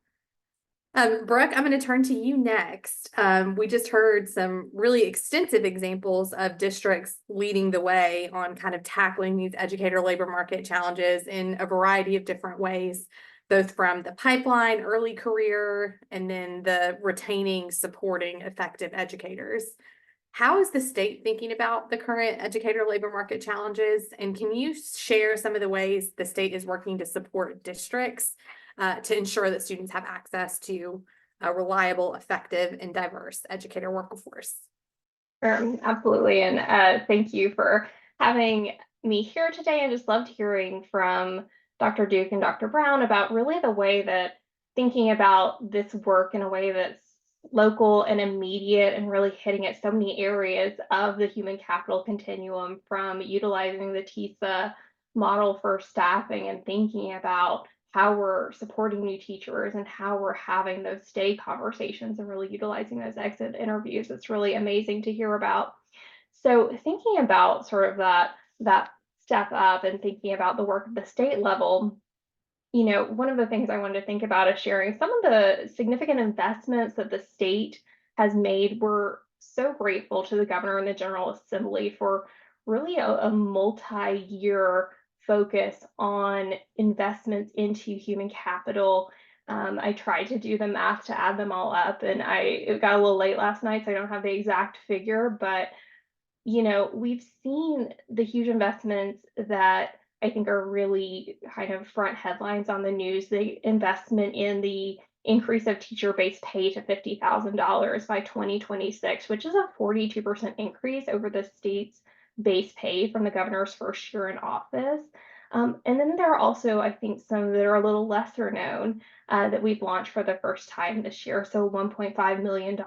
Speaker 3: Brooke, I'm going to turn to you next. We just heard some really extensive examples of districts leading the way on kind of tackling these educator labor market challenges in a variety of different ways, both from the pipeline, early career, and then the retaining, supporting effective educators. How is the state thinking about the current educator labor market challenges? And can you share some of the ways the state is working to support districts to ensure that students have access to a reliable, effective, and diverse educator workforce?
Speaker 6: Absolutely. And thank you for having me here today. I just loved hearing from Dr. Duke and Dr. Brown about really the way that thinking about this work in a way that's local and immediate and really hitting at so many areas of the human capital continuum, from utilizing the TERA model for staffing and thinking about how we're supporting new teachers and how we're having those stay conversations and really utilizing those exit interviews. It's really amazing to hear about. So thinking about sort of that step up and thinking about the work at the state level, one of the things I wanted to think about is sharing some of the significant investments that the state has made. We're so grateful to the governor and the General Assembly for really a multi-year focus on investments into human capital. I tried to do the math to add them all up, and it got a little late last night, so I don't have the exact figure, but we've seen the huge investments that I think are really kind of front headlines on the news. The investment in the increase of teacher-based pay to $50,000 by 2026, which is a 42% increase over the state's base pay from the governor's first year in office. And then there are also, I think, some that are a little lesser known that we've launched for the first time this year. So $1.5 million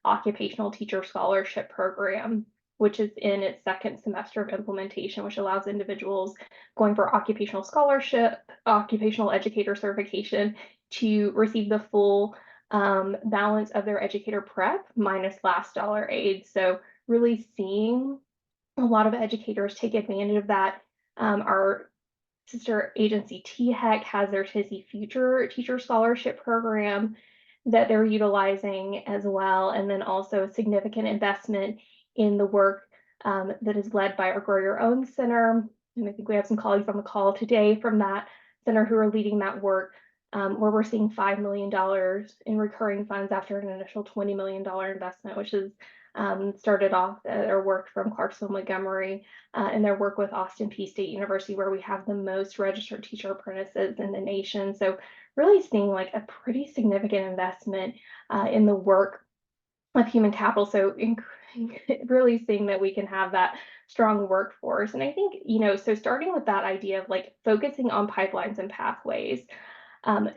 Speaker 6: occupational teacher scholarship program, which is in its second semester of implementation, which allows individuals going for occupational scholarship, occupational educator certification to receive the full balance of their educator prep minus last dollar aid. So really seeing a lot of educators take advantage of that. Our sister agency THEC has their Tennessee Future Teacher Scholarship Program that they're utilizing as well. And then also significant investment in the work that is led by our Grow Your Own Center. And I think we have some colleagues on the call today from that center who are leading that work, where we're seeing $5 million in recurring funds after an initial $20 million investment, which is started off their work from Clarksville Montgomery and their work with Austin Peay State University, where we have the most registered teacher apprentices in the nation. So really seeing like a pretty significant investment in the work of human capital. So really seeing that we can have that strong workforce. And I think, so starting with that idea of like focusing on pipelines and pathways,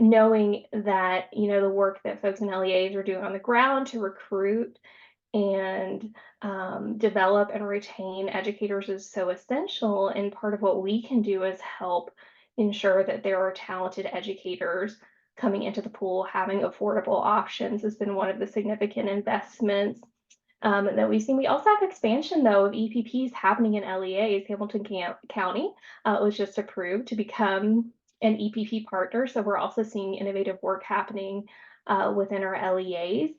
Speaker 6: knowing that, the work that folks in LEAs are doing on the ground to recruit and develop and retain educators is so essential. And part of what we can do is help ensure that there are talented educators coming into the pool. Having affordable options has been one of the significant investments that we've seen. We also have expansion, though, of EPPs happening in LEAs. Hamilton County was just approved to become an EPP partner. So we're also seeing innovative work happening within our LEAs.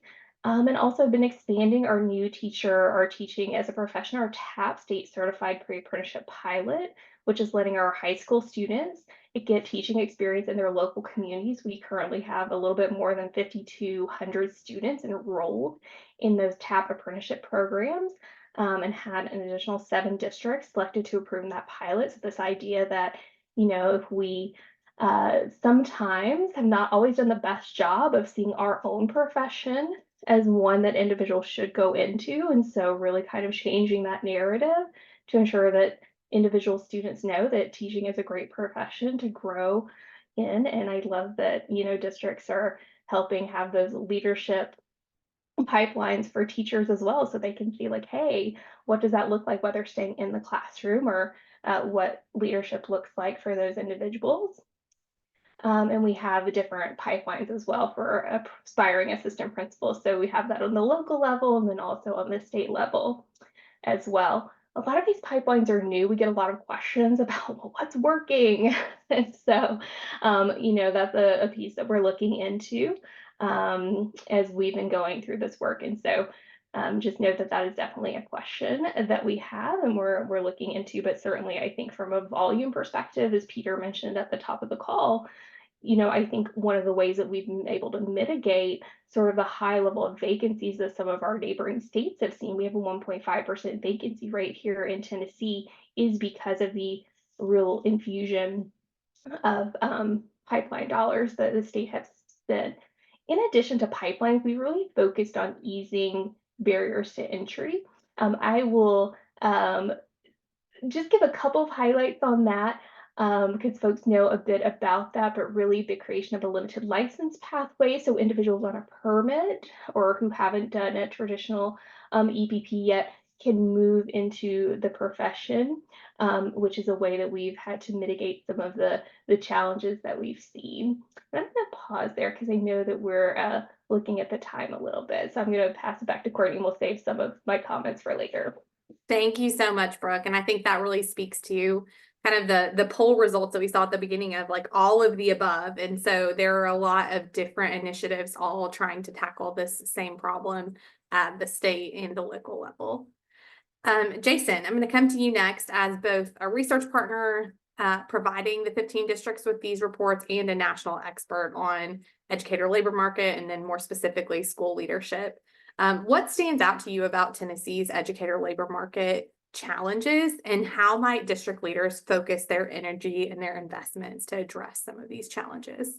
Speaker 6: And also been expanding our new teaching as a profession, our TAP state certified pre-apprenticeship pilot, which is letting our high school students get teaching experience in their local communities. We currently have a little bit more than 5,200 students enrolled in those TAP apprenticeship programs, and had an additional 7 districts selected to approve that pilot. So this idea that, if we sometimes have not always done the best job of seeing our own profession as one that individuals should go into. And so really kind of changing that narrative to ensure that individual students know that teaching is a great profession to grow in. And I love that, districts are helping have those leadership pipelines for teachers as well, so they can see like, hey, what does that look like, whether staying in the classroom or what leadership looks like for those individuals. And we have different pipelines as well for aspiring assistant principals. So we have that on the local level and then also on the state level as well. A lot of these pipelines are new. We get a lot of questions about, well, what's working? And so, that's a piece that we're looking into as we've been going through this work. And so just note that is definitely a question that we have and we're looking into, but certainly I think from a volume perspective, as Peter mentioned at the top of the call, I think one of the ways that we've been able to mitigate sort of the high level of vacancies that some of our neighboring states have seen, we have a 1.5% vacancy rate here in Tennessee, is because of the real infusion of pipeline dollars that the state has spent. In addition to pipelines, we really focused on easing barriers to entry. I will just give a couple of highlights on that because folks know a bit about that, but really the creation of a limited license pathway. So individuals on a permit or who haven't done a traditional EPP yet can move into the profession, which is a way that we've had to mitigate some of the challenges that we've seen. And I'm going to pause there because I know that we're looking at the time a little bit. So I'm going to pass it back to Courtney and we'll save some of my comments for later.
Speaker 3: Thank you so much, Brooke. And I think that really speaks to kind of the poll results that we saw at the beginning of like all of the above. And so there are a lot of different initiatives all trying to tackle this same problem at the state and the local level. Jason, I'm going to come to you next as both a research partner providing the 15 districts with these reports and a national expert on educator labor market and then more specifically school leadership. What stands out to you about Tennessee's educator labor market challenges, and how might district leaders focus their energy and their investments to address some of these challenges?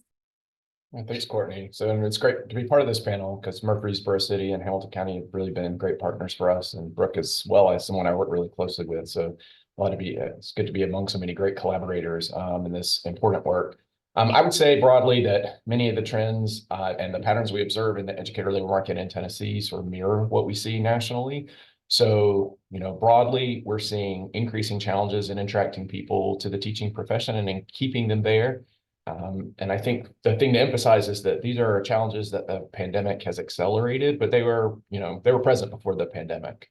Speaker 7: Well, thanks, Courtney. So it's great to be part of this panel because Murfreesboro City and Hamilton County have really been great partners for us, and Brooke as well as someone I work really closely with. So it's good to be among so many great collaborators in this important work. I would say broadly that many of the trends and the patterns we observe in the educator labor market in Tennessee sort of mirror what we see nationally. So, broadly, we're seeing increasing challenges in attracting people to the teaching profession and in keeping them there. And I think the thing to emphasize is that these are challenges that the pandemic has accelerated, but they were present before the pandemic.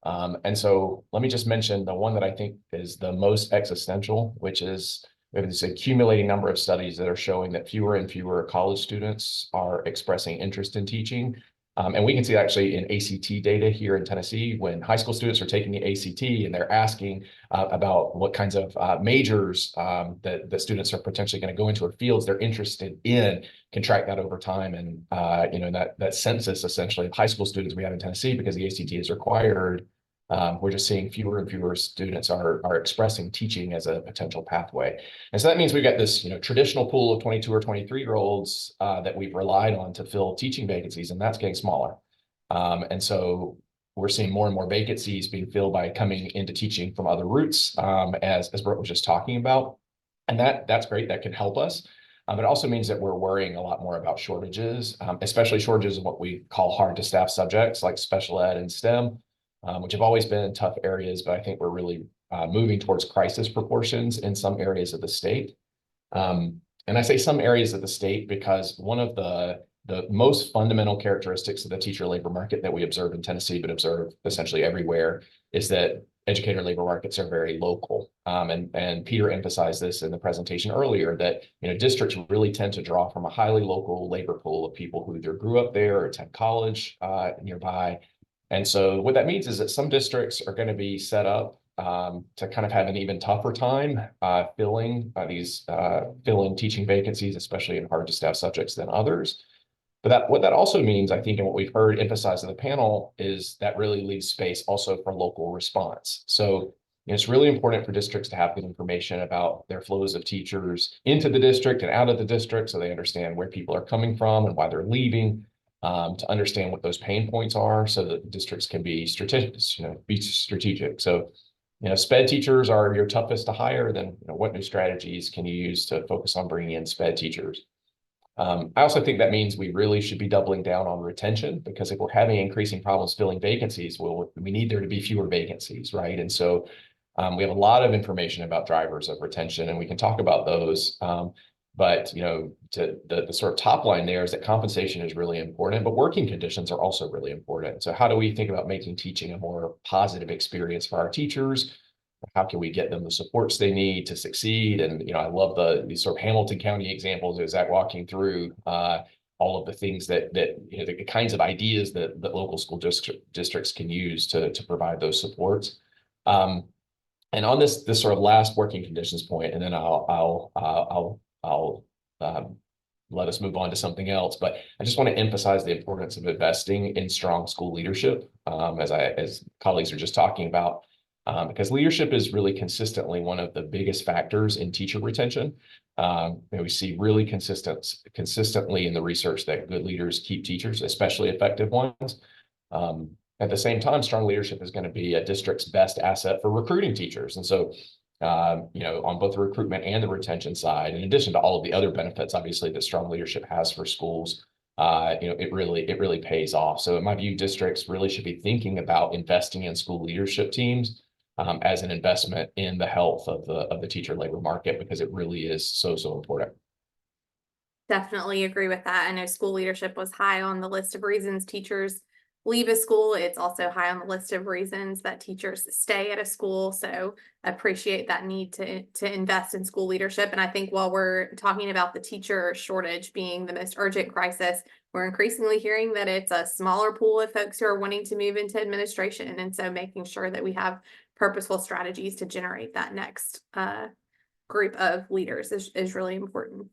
Speaker 7: And so let me just mention the one that I think is the most existential, which is we have this accumulating number of studies that are showing that fewer and fewer college students are expressing interest in teaching. And we can see actually in ACT data here in Tennessee, when high school students are taking the ACT and they're asking about what kinds of majors that the students are potentially going to go into or fields they're interested in, can track that over time. And, that census essentially of high school students we have in Tennessee, because the ACT is required, we're just seeing fewer and fewer students are expressing teaching as a potential pathway. And so that means we've got this, traditional pool of 22 or 23-year-olds that we've relied on to fill teaching vacancies, and that's getting smaller. And so we're seeing more and more vacancies being filled by coming into teaching from other routes, as Brooke was just talking about. And that's great. That can help us. But it also means that we're worrying a lot more about shortages, especially shortages of what we call hard to staff subjects like special ed and STEM. Which have always been tough areas, but I think we're really moving towards crisis proportions in some areas of the state. And I say some areas of the state because one of the most fundamental characteristics of the teacher labor market that we observe in Tennessee, but observe essentially everywhere, is that educator labor markets are very local. And Peter emphasized this in the presentation earlier, that districts really tend to draw from a highly local labor pool of people who either grew up there or attend college nearby. And so what that means is that some districts are going to be set up to kind of have an even tougher time filling teaching vacancies, especially in hard to staff subjects, than others. But what that also means, I think, and what we've heard emphasized in the panel, is that really leaves space also for local response. So it's really important for districts to have good information about their flows of teachers into the district and out of the district, so they understand where people are coming from and why they're leaving. To understand what those pain points are, so that districts can be strategic. So, SPED teachers are your toughest to hire. Then, what new strategies can you use to focus on bringing in SPED teachers? I also think that means we really should be doubling down on retention, because if we're having increasing problems filling vacancies, well, we need there to be fewer vacancies, right? And so we have a lot of information about drivers of retention, and we can talk about those. But to the sort of top line there is that compensation is really important, but working conditions are also really important. So how do we think about making teaching a more positive experience for our teachers? How can we get them the supports they need to succeed? And I love these sort of Hamilton County examples as Zach walking through all of the things that the kinds of ideas that local school districts can use to provide those supports. And on this sort of last working conditions point, and then I'll let us move on to something else. But I just want to emphasize the importance of investing in strong school leadership, as colleagues are just talking about, because leadership is really consistently one of the biggest factors in teacher retention. We see really consistently in the research that good leaders keep teachers, especially effective ones. At the same time, strong leadership is going to be a district's best asset for recruiting teachers. And so on both the recruitment and the retention side, in addition to all of the other benefits, obviously, that strong leadership has for schools, it really pays off. So in my view, districts really should be thinking about investing in school leadership teams as an investment in the health of the teacher labor market, because it really is so important.
Speaker 3: Definitely agree with that. I know school leadership was high on the list of reasons teachers leave a school. It's also high on the list of reasons that teachers stay at a school. So appreciate that need to invest in school leadership. And I think while we're talking about the teacher shortage being the most urgent crisis, we're increasingly hearing that it's a smaller pool of folks who are wanting to move into administration. And so making sure that we have purposeful strategies to generate that next group of leaders is really important.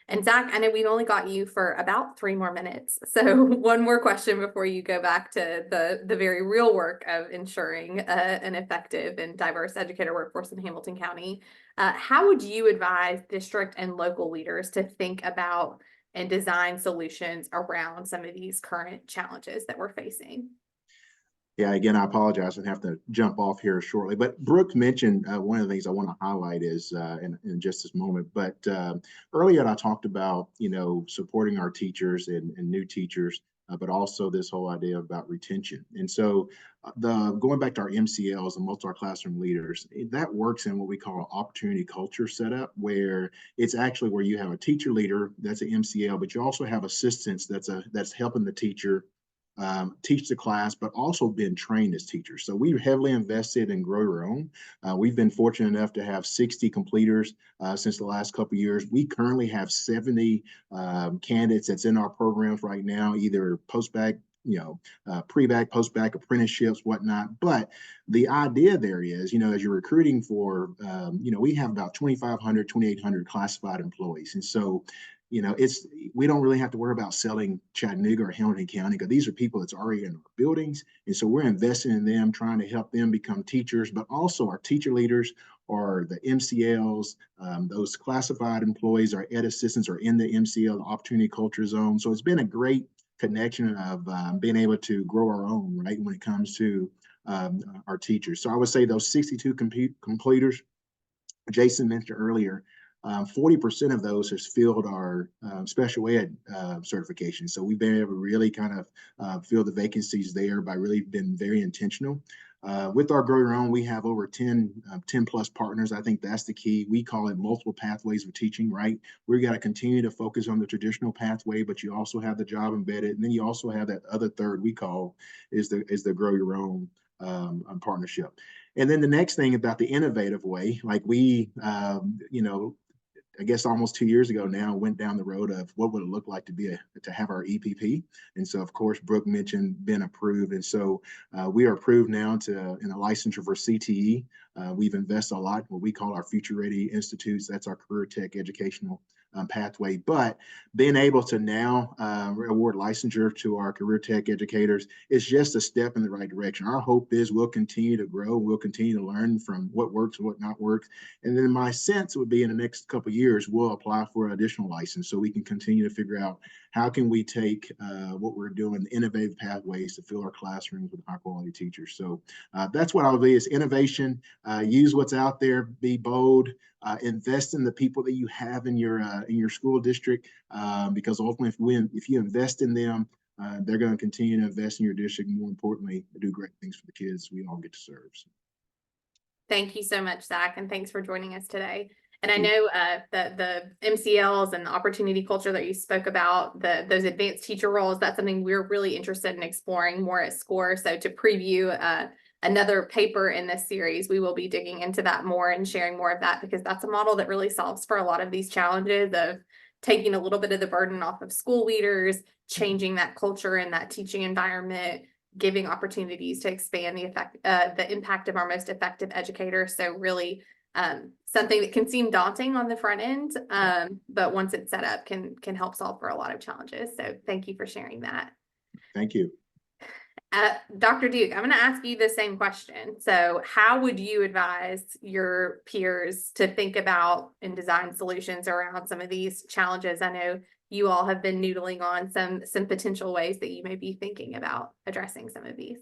Speaker 3: And Zach, I know we've only got you for about 3 more minutes. So one more question before you go back to the very real work of ensuring an effective and diverse educator workforce in Hamilton County. How would you advise district and local leaders to think about and design solutions around some of these current challenges that we're facing?
Speaker 5: Yeah, again, I apologize. I have to jump off here shortly. But Brooke mentioned one of the things I want to highlight is in just this moment. But earlier I talked about, supporting our teachers and new teachers, but also this whole idea about retention. And so going back to our MCLs and multi-classroom leaders, that works in what we call an opportunity culture setup, where it's actually where you have a teacher leader that's an MCL, but you also have assistants that's helping the teacher teach the class, but also been trained as teachers. So we've heavily invested in Grow Your Own. We've been fortunate enough to have 60 completers since the last couple of years. We currently have 70 candidates that's in our programs right now, either post-bac, pre-bac, post-bac apprenticeships, whatnot. But the idea there is, as you're recruiting for, we have about 2,500, 2,800 classified employees. And so we don't really have to worry about selling Chattanooga or Hamilton County, because these are people that's already in our buildings. And so we're investing in them, trying to help them become teachers, but also our teacher leaders or the MCLs, those classified employees, our ed assistants are in the MCL, the Opportunity Culture Zone. So it's been a great connection of being able to grow our own, right, when it comes to our teachers. So I would say those 62 completers, Jason mentioned earlier, 40% of those has filled our special ed certification. So we've been able to really kind of fill the vacancies there by really being very intentional. With our Grow Your Own, we have over 10 plus partners. I think that's the key. We call it multiple pathways of teaching, right? We've got to continue to focus on the traditional pathway, but you also have the job embedded. And then you also have that other third we call is the Grow Your Own partnership. And then the next thing about the innovative way, like we, I guess almost 2 years ago now, went down the road of what would it look like to have our EPP. And so, of course, Brooke mentioned been approved. And so we are approved now in a licensure for CTE. We've invested a lot in what we call our Future Ready Institutes. That's our career tech educational pathway. But being able to now award licensure to our career tech educators is just a step in the right direction. Our hope is we'll continue to grow. We'll continue to learn from what works and what not works. And then my sense would be in the next couple of years, we'll apply for an additional license so we can continue to figure out how can we take what we're doing, innovative pathways to fill our classrooms with high quality teachers. So that's what I'll be is innovation, use what's out there, be bold, invest in the people that you have in your school district, because ultimately if you invest in them, they're going to continue to invest in your district. More importantly, do great things for the kids we all get to serve. So.
Speaker 3: Thank you so much, Zach, and thanks for joining us today. And I know that the MCLs and the opportunity culture that you spoke about, those advanced teacher roles, that's something we're really interested in exploring more at SCORE. So to preview another paper in this series, we will be digging into that more and sharing more of that, because that's a model that really solves for a lot of these challenges of taking a little bit of the burden off of school leaders, changing that culture and that teaching environment, giving opportunities to expand the impact of our most effective educators. So really something that can seem daunting on the front end, but once it's set up can help solve for a lot of challenges. So thank you for sharing that.
Speaker 5: Thank you.
Speaker 3: Dr. Duke, I'm going to ask you the same question. So how would you advise your peers to think about and design solutions around some of these challenges? I know you all have been noodling on some potential ways that you may be thinking about addressing some of these.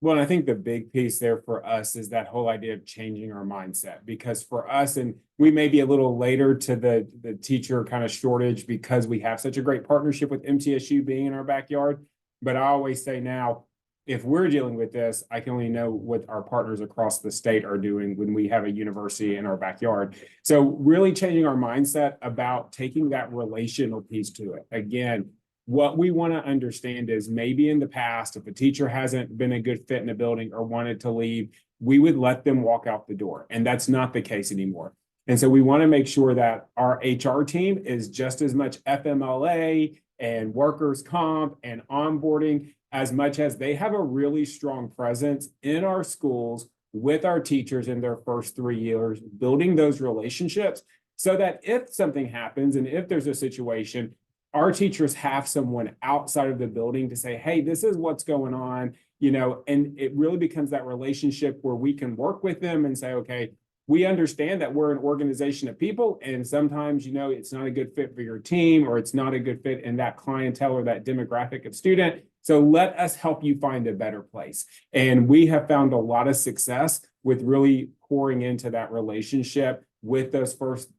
Speaker 4: Well, I think the big piece there for us is that whole idea of changing our mindset, because for us, and we may be a little later to the teacher kind of shortage because we have such a great partnership with MTSU being in our backyard. But I always say now, if we're dealing with this, I can only know what our partners across the state are doing when we have a university in our backyard. So really changing our mindset about taking that relational piece to it. Again, What we want to understand is maybe in the past, if a teacher hasn't been a good fit in a building or wanted to leave, we would let them walk out the door. And that's not the case anymore. And so we want to make sure that our HR team is just as much FMLA and workers' comp and onboarding, as much as they have a really strong presence in our schools with our teachers in their first 3 years, building those relationships so that if something happens and if there's a situation, our teachers have someone outside of the building to say, hey, this is what's going on, and it really becomes that relationship where we can work with them and say, okay, we understand that we're an organization of people, and sometimes, it's not a good fit for your team, or it's not a good fit in that clientele or that demographic of student. So let us help you find a better place. And we have found a lot of success with really pouring into that relationship with those first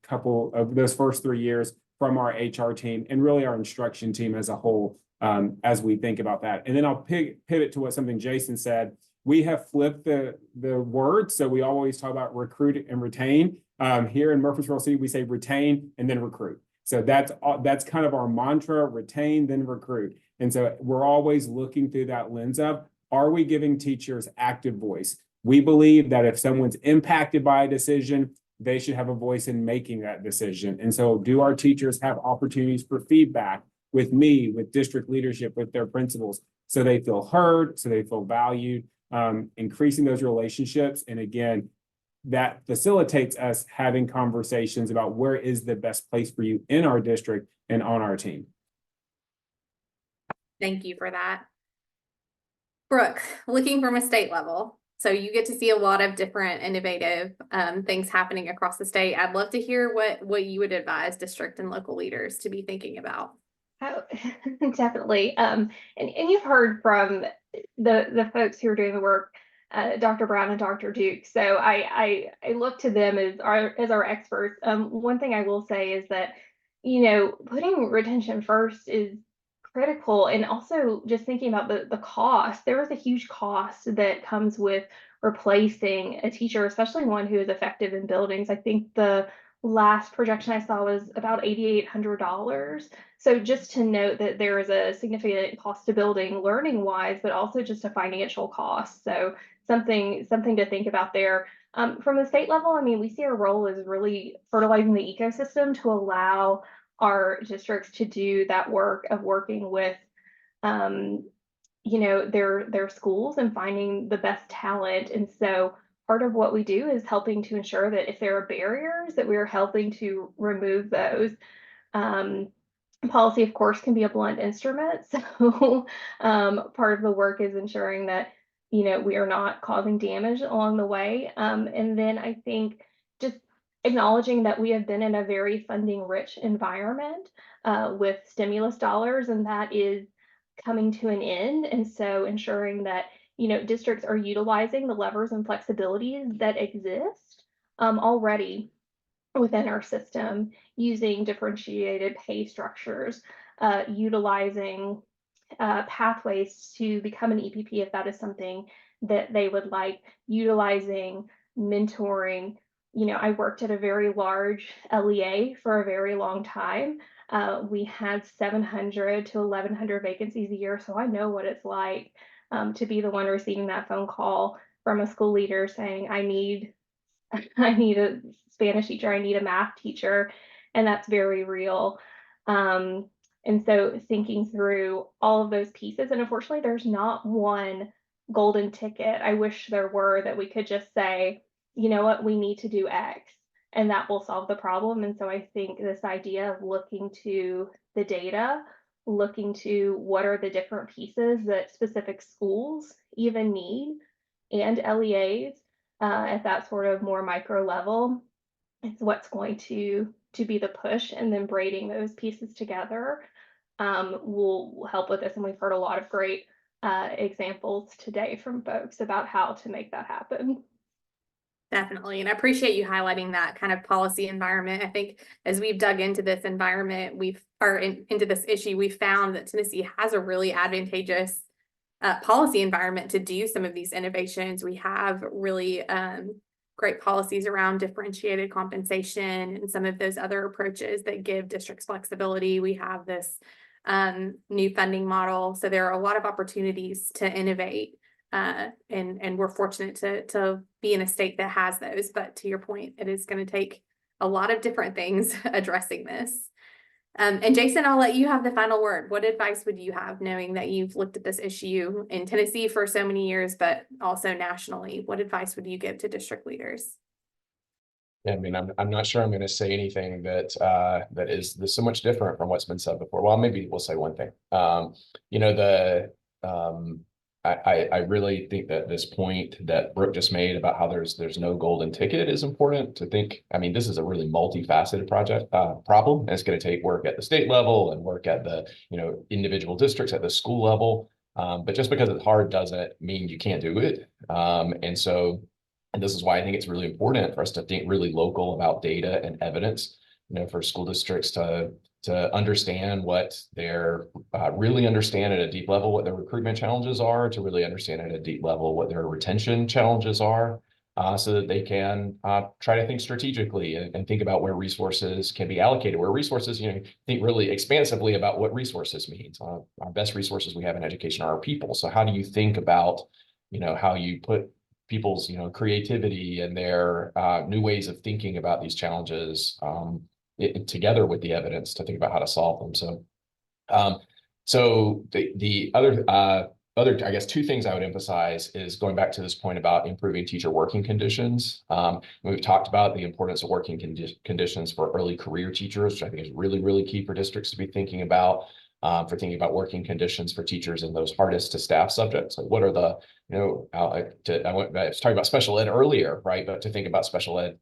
Speaker 4: 3 years from our HR team and really our instruction team as a whole, as we think about that. And then I'll pivot to something Jason said. We have flipped the word. So we always talk about recruit and retain. Here in Murfreesboro City, we say retain and then recruit. So that's kind of our mantra: retain, then recruit. And so we're always looking through that lens of, are we giving teachers active voice? We believe that if someone's impacted by a decision, they should have a voice in making that decision. And so do our teachers have opportunities for feedback with me, with district leadership, with their principals, so they feel heard, so they feel valued, increasing those relationships. And again, that facilitates us having conversations about where is the best place for you in our district and on our team.
Speaker 3: Thank you for that. Brooke, looking from a state level, so you get to see a lot of different innovative things happening across the state. I'd love to hear what you would advise district and local leaders to be thinking about.
Speaker 6: Oh, definitely. And you've heard from the folks who are doing the work, Dr. Brown and Dr. Duke. So I look to them as our experts. One thing I will say is that, putting retention first is critical, and also just thinking about the cost. There is a huge cost that comes with replacing a teacher, especially one who is effective in buildings. I think the last projection I saw was about $8,800. So just to note that there is a significant cost to building learning wise, but also just a financial cost. So something to think about there. From the state level, I mean, we see our role as really fertilizing the ecosystem to allow our districts to do that work of working with their schools and finding the best talent. And so part of what we do is helping to ensure that if there are barriers, that we are helping to remove those. Policy, of course, can be a blunt instrument. So part of the work is ensuring that, we are not causing damage along the way. And then I think just acknowledging that we have been in a very funding rich environment with stimulus dollars, and that is coming to an end. And so ensuring that, districts are utilizing the levers and flexibilities that exist already within our system, using differentiated pay structures, utilizing pathways to become an EPP if that is something that they would like, utilizing mentoring. I worked at a very large LEA for a very long time. We had 700 to 1,100 vacancies a year, so I know what it's like to be the one receiving that phone call from a school leader saying, I need a Spanish teacher, I need a math teacher, and that's very real. And so thinking through all of those pieces, and unfortunately, there's not one golden ticket. I wish there were, that we could just say, you know what, we need to do X, and that will solve the problem. And so I think this idea of looking to the data, looking to what are the different pieces that specific schools even need, and LEAs at that sort of more micro level, it's what's going to be the push. And then braiding those pieces together will help with this. And we've heard a lot of great examples today from folks about how to make that happen.
Speaker 3: Definitely. And I appreciate you highlighting that kind of policy environment. I think as we've dug into this environment, into this issue, we found that Tennessee has a really advantageous policy environment to do some of these innovations. We have really great policies around differentiated compensation and some of those other approaches that give districts flexibility. We have this new funding model. So there are a lot of opportunities to innovate. And we're fortunate to be in a state that has those. But to your point, it is going to take a lot of different things addressing this. And Jason, I'll let you have the final word. What advice would you have, knowing that you've looked at this issue in Tennessee for so many years, but also nationally? What advice would you give to district leaders?
Speaker 7: Yeah, I mean, I'm not sure I'm going to say anything that that is so much different from what's been said before. Well, maybe we'll say one thing. You know, I really think that this point that Brooke just made about how there's no golden ticket is important to think. I mean, this is a really multifaceted problem, and it's going to take work at the state level and work at the individual districts at the school level. But just because it's hard doesn't mean you can't do it. And this is why I think it's really important for us to think really local about data and evidence, for school districts to understand what their really understand at a deep level what their recruitment challenges are, to really understand at a deep level what their retention challenges are, so that they can try to think strategically and think about where resources can be allocated, where resources, think really expansively about what resources means. Our best resources we have in education are our people. So how do you think about, how you put people's, creativity and their new ways of thinking about these challenges together with the evidence to think about how to solve them. So the other, I guess, two things I would emphasize is going back to this point about improving teacher working conditions. We've talked about the importance of working conditions for early career teachers, which I think is really, really key for districts to be thinking about. For thinking about working conditions for teachers in those hardest to staff subjects. Like what are the, I was talking about special ed earlier, right? But to think about special ed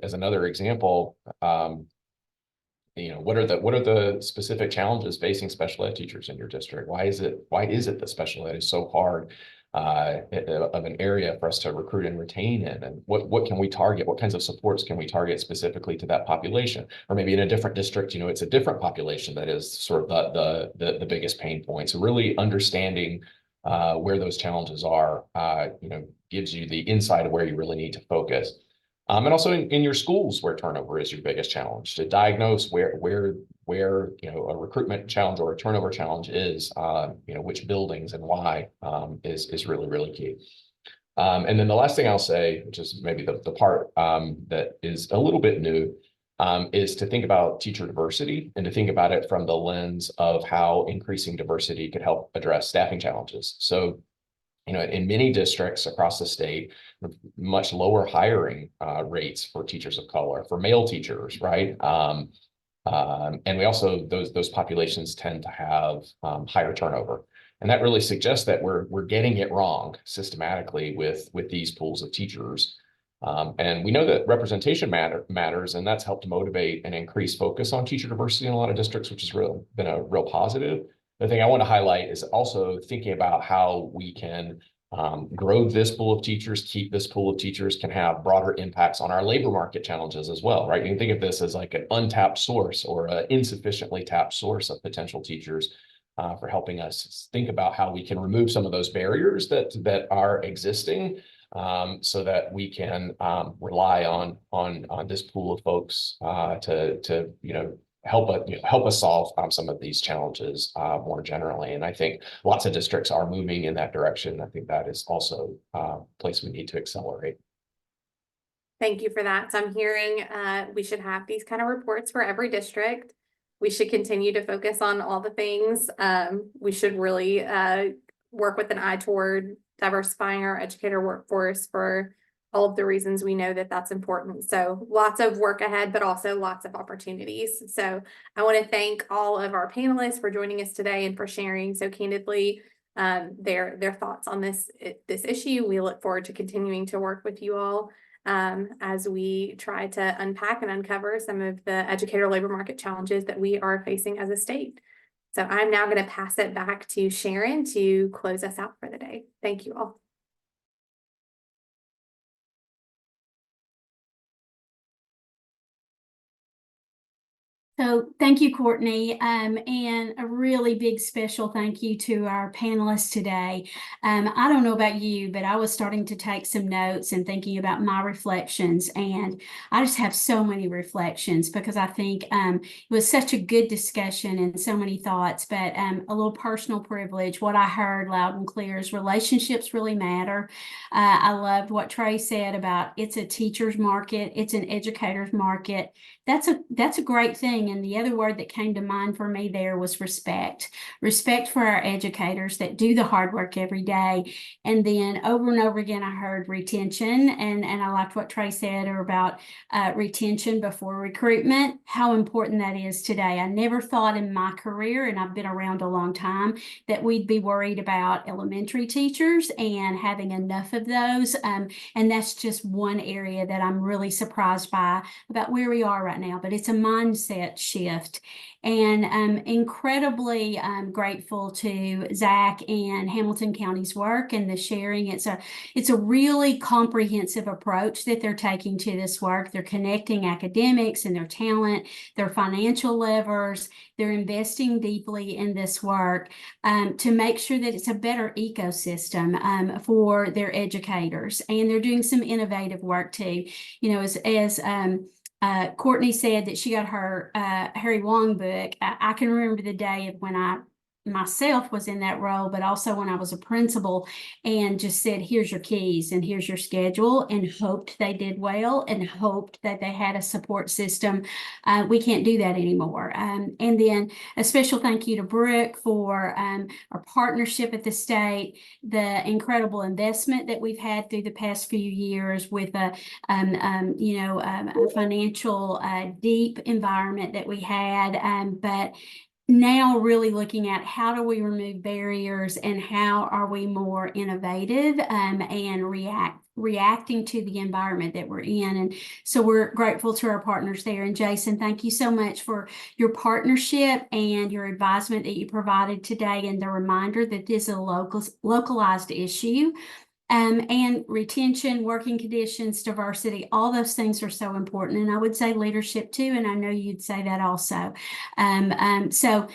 Speaker 7: as another example, what are the specific challenges facing special ed teachers in your district? Why is it that special ed is so hard of an area for us to recruit and retain in? And what can we target? What kinds of supports can we target specifically to that population? Or maybe in a different district, it's a different population that is sort of the biggest pain point. So really understanding where those challenges are, gives you the insight of where you really need to focus. And also in your schools where turnover is your biggest challenge, to diagnose where a recruitment challenge or a turnover challenge is, which buildings and why, is really, really key. And then the last thing I'll say, which is maybe the part that is a little bit new, is to think about teacher diversity and to think about it from the lens of how increasing diversity could help address staffing challenges. So, in many districts across the state, much lower hiring rates for teachers of color, for male teachers, right? And we also, those populations tend to have higher turnover. And that really suggests that we're getting it wrong systematically with these pools of teachers. And we know that representation matters, and that's helped motivate and increase focus on teacher diversity in a lot of districts, which has been a real positive. The thing I want to highlight is also thinking about how we can grow this pool of teachers, keep this pool of teachers, can have broader impacts on our labor market challenges as well, right? You can think of this as like an untapped source or an insufficiently tapped source of potential teachers for helping us think about how we can remove some of those barriers that are existing, so that we can rely on this pool of folks to help us solve some of these challenges more generally. And I think lots of districts are moving in that direction. I think that is also a place we need to accelerate.
Speaker 3: Thank you for that. So I'm hearing we should have these kind of reports for every district. We should continue to focus on all the things. We should really work with an eye toward diversifying our educator workforce for all of the reasons we know that that's important. So lots of work ahead, but also lots of opportunities. So I want to thank all of our panelists for joining us today and for sharing so candidly their thoughts on this issue. We look forward to continuing to work with you all as we try to unpack and uncover some of the educator labor market challenges that we are facing as a state. So I'm now going to pass it back to Sharon to close us out for the day. Thank you all.
Speaker 1: So thank you, Courtney, and a really big special thank you to our panelists today. I don't know about you, but I was starting to take some notes and thinking about my reflections, and I just have so many reflections because I think it was such a good discussion and so many thoughts, but a little personal privilege. What I heard loud and clear is relationships really matter. I loved what Trey said about it's a teacher's market, it's an educator's market. That's a great thing. And the other word that came to mind for me there was respect. Respect for our educators that do the hard work every day. And then over and over again, I heard retention. And I liked what Trey said about retention before recruitment, how important that is today. I never thought in my career, and I've been around a long time, that we'd be worried about elementary teachers and having enough of those. And that's just one area that I'm really surprised by about where we are right now, but it's a mindset shift. And I'm incredibly grateful to Zach and Hamilton County's work and the sharing. It's a really comprehensive approach that they're taking to this work. They're connecting academics and their talent, their financial levers. They're investing deeply in this work to make sure that it's a better ecosystem for their educators. And they're doing some innovative work too. You know, as Courtney said that she got her Harry Wong book. I can remember the day of when I myself was in that role, but also when I was a principal and just said, here's your keys and here's your schedule, and hoped they did well and hoped that they had a support system. We can't do that anymore. And then a special thank you to Brooke for our partnership at the state, the incredible investment that we've had through the past few years with a financial deep environment that we had, but now really looking at how do we remove barriers and how are we more innovative and reacting to the environment that we're in. And so we're grateful to our partners there. And Jason, thank you so much for your partnership and your advisement that you provided today, and the reminder that this is a localized issue. And retention, working conditions, diversity, all those things are so important. And I would say leadership too, and I know you'd say that also. So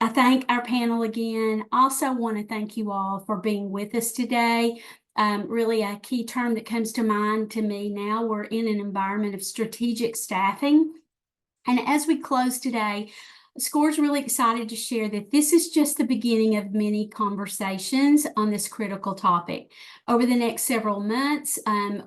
Speaker 1: I thank our panel again. Also want to thank you all for being with us today. Really a key term that comes to mind to me now, we're in an environment of strategic staffing. And as we close today, SCORE's really excited to share that this is just the beginning of many conversations on this critical topic. Over the next several months,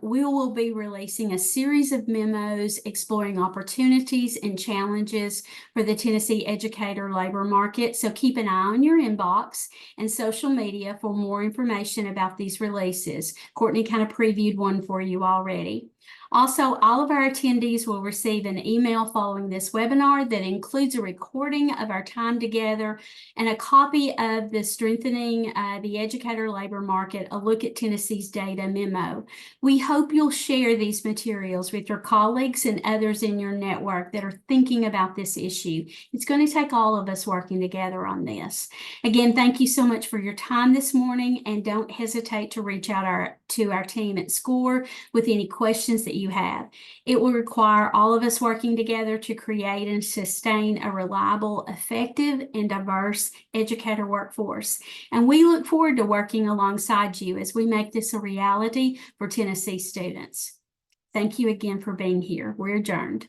Speaker 1: we will be releasing a series of memos exploring opportunities and challenges for the Tennessee educator labor market. So keep an eye on your inbox and social media for more information about these releases. Courtney kind of previewed one for you already. Also, all of our attendees will receive an email following this webinar that includes a recording of our time together and a copy of the Strengthening the Educator Labor Market, a Look at Tennessee's Data memo. We hope you'll share these materials with your colleagues and others in your network that are thinking about this issue. It's going to take all of us working together on this. Again, thank you so much for your time this morning, and don't hesitate to reach out to our team at SCORE with any questions that you have. It will require all of us working together to create and sustain a reliable, effective, and diverse educator workforce. And we look forward to working alongside you as we make this a reality for Tennessee students. Thank you again for being here. We're adjourned.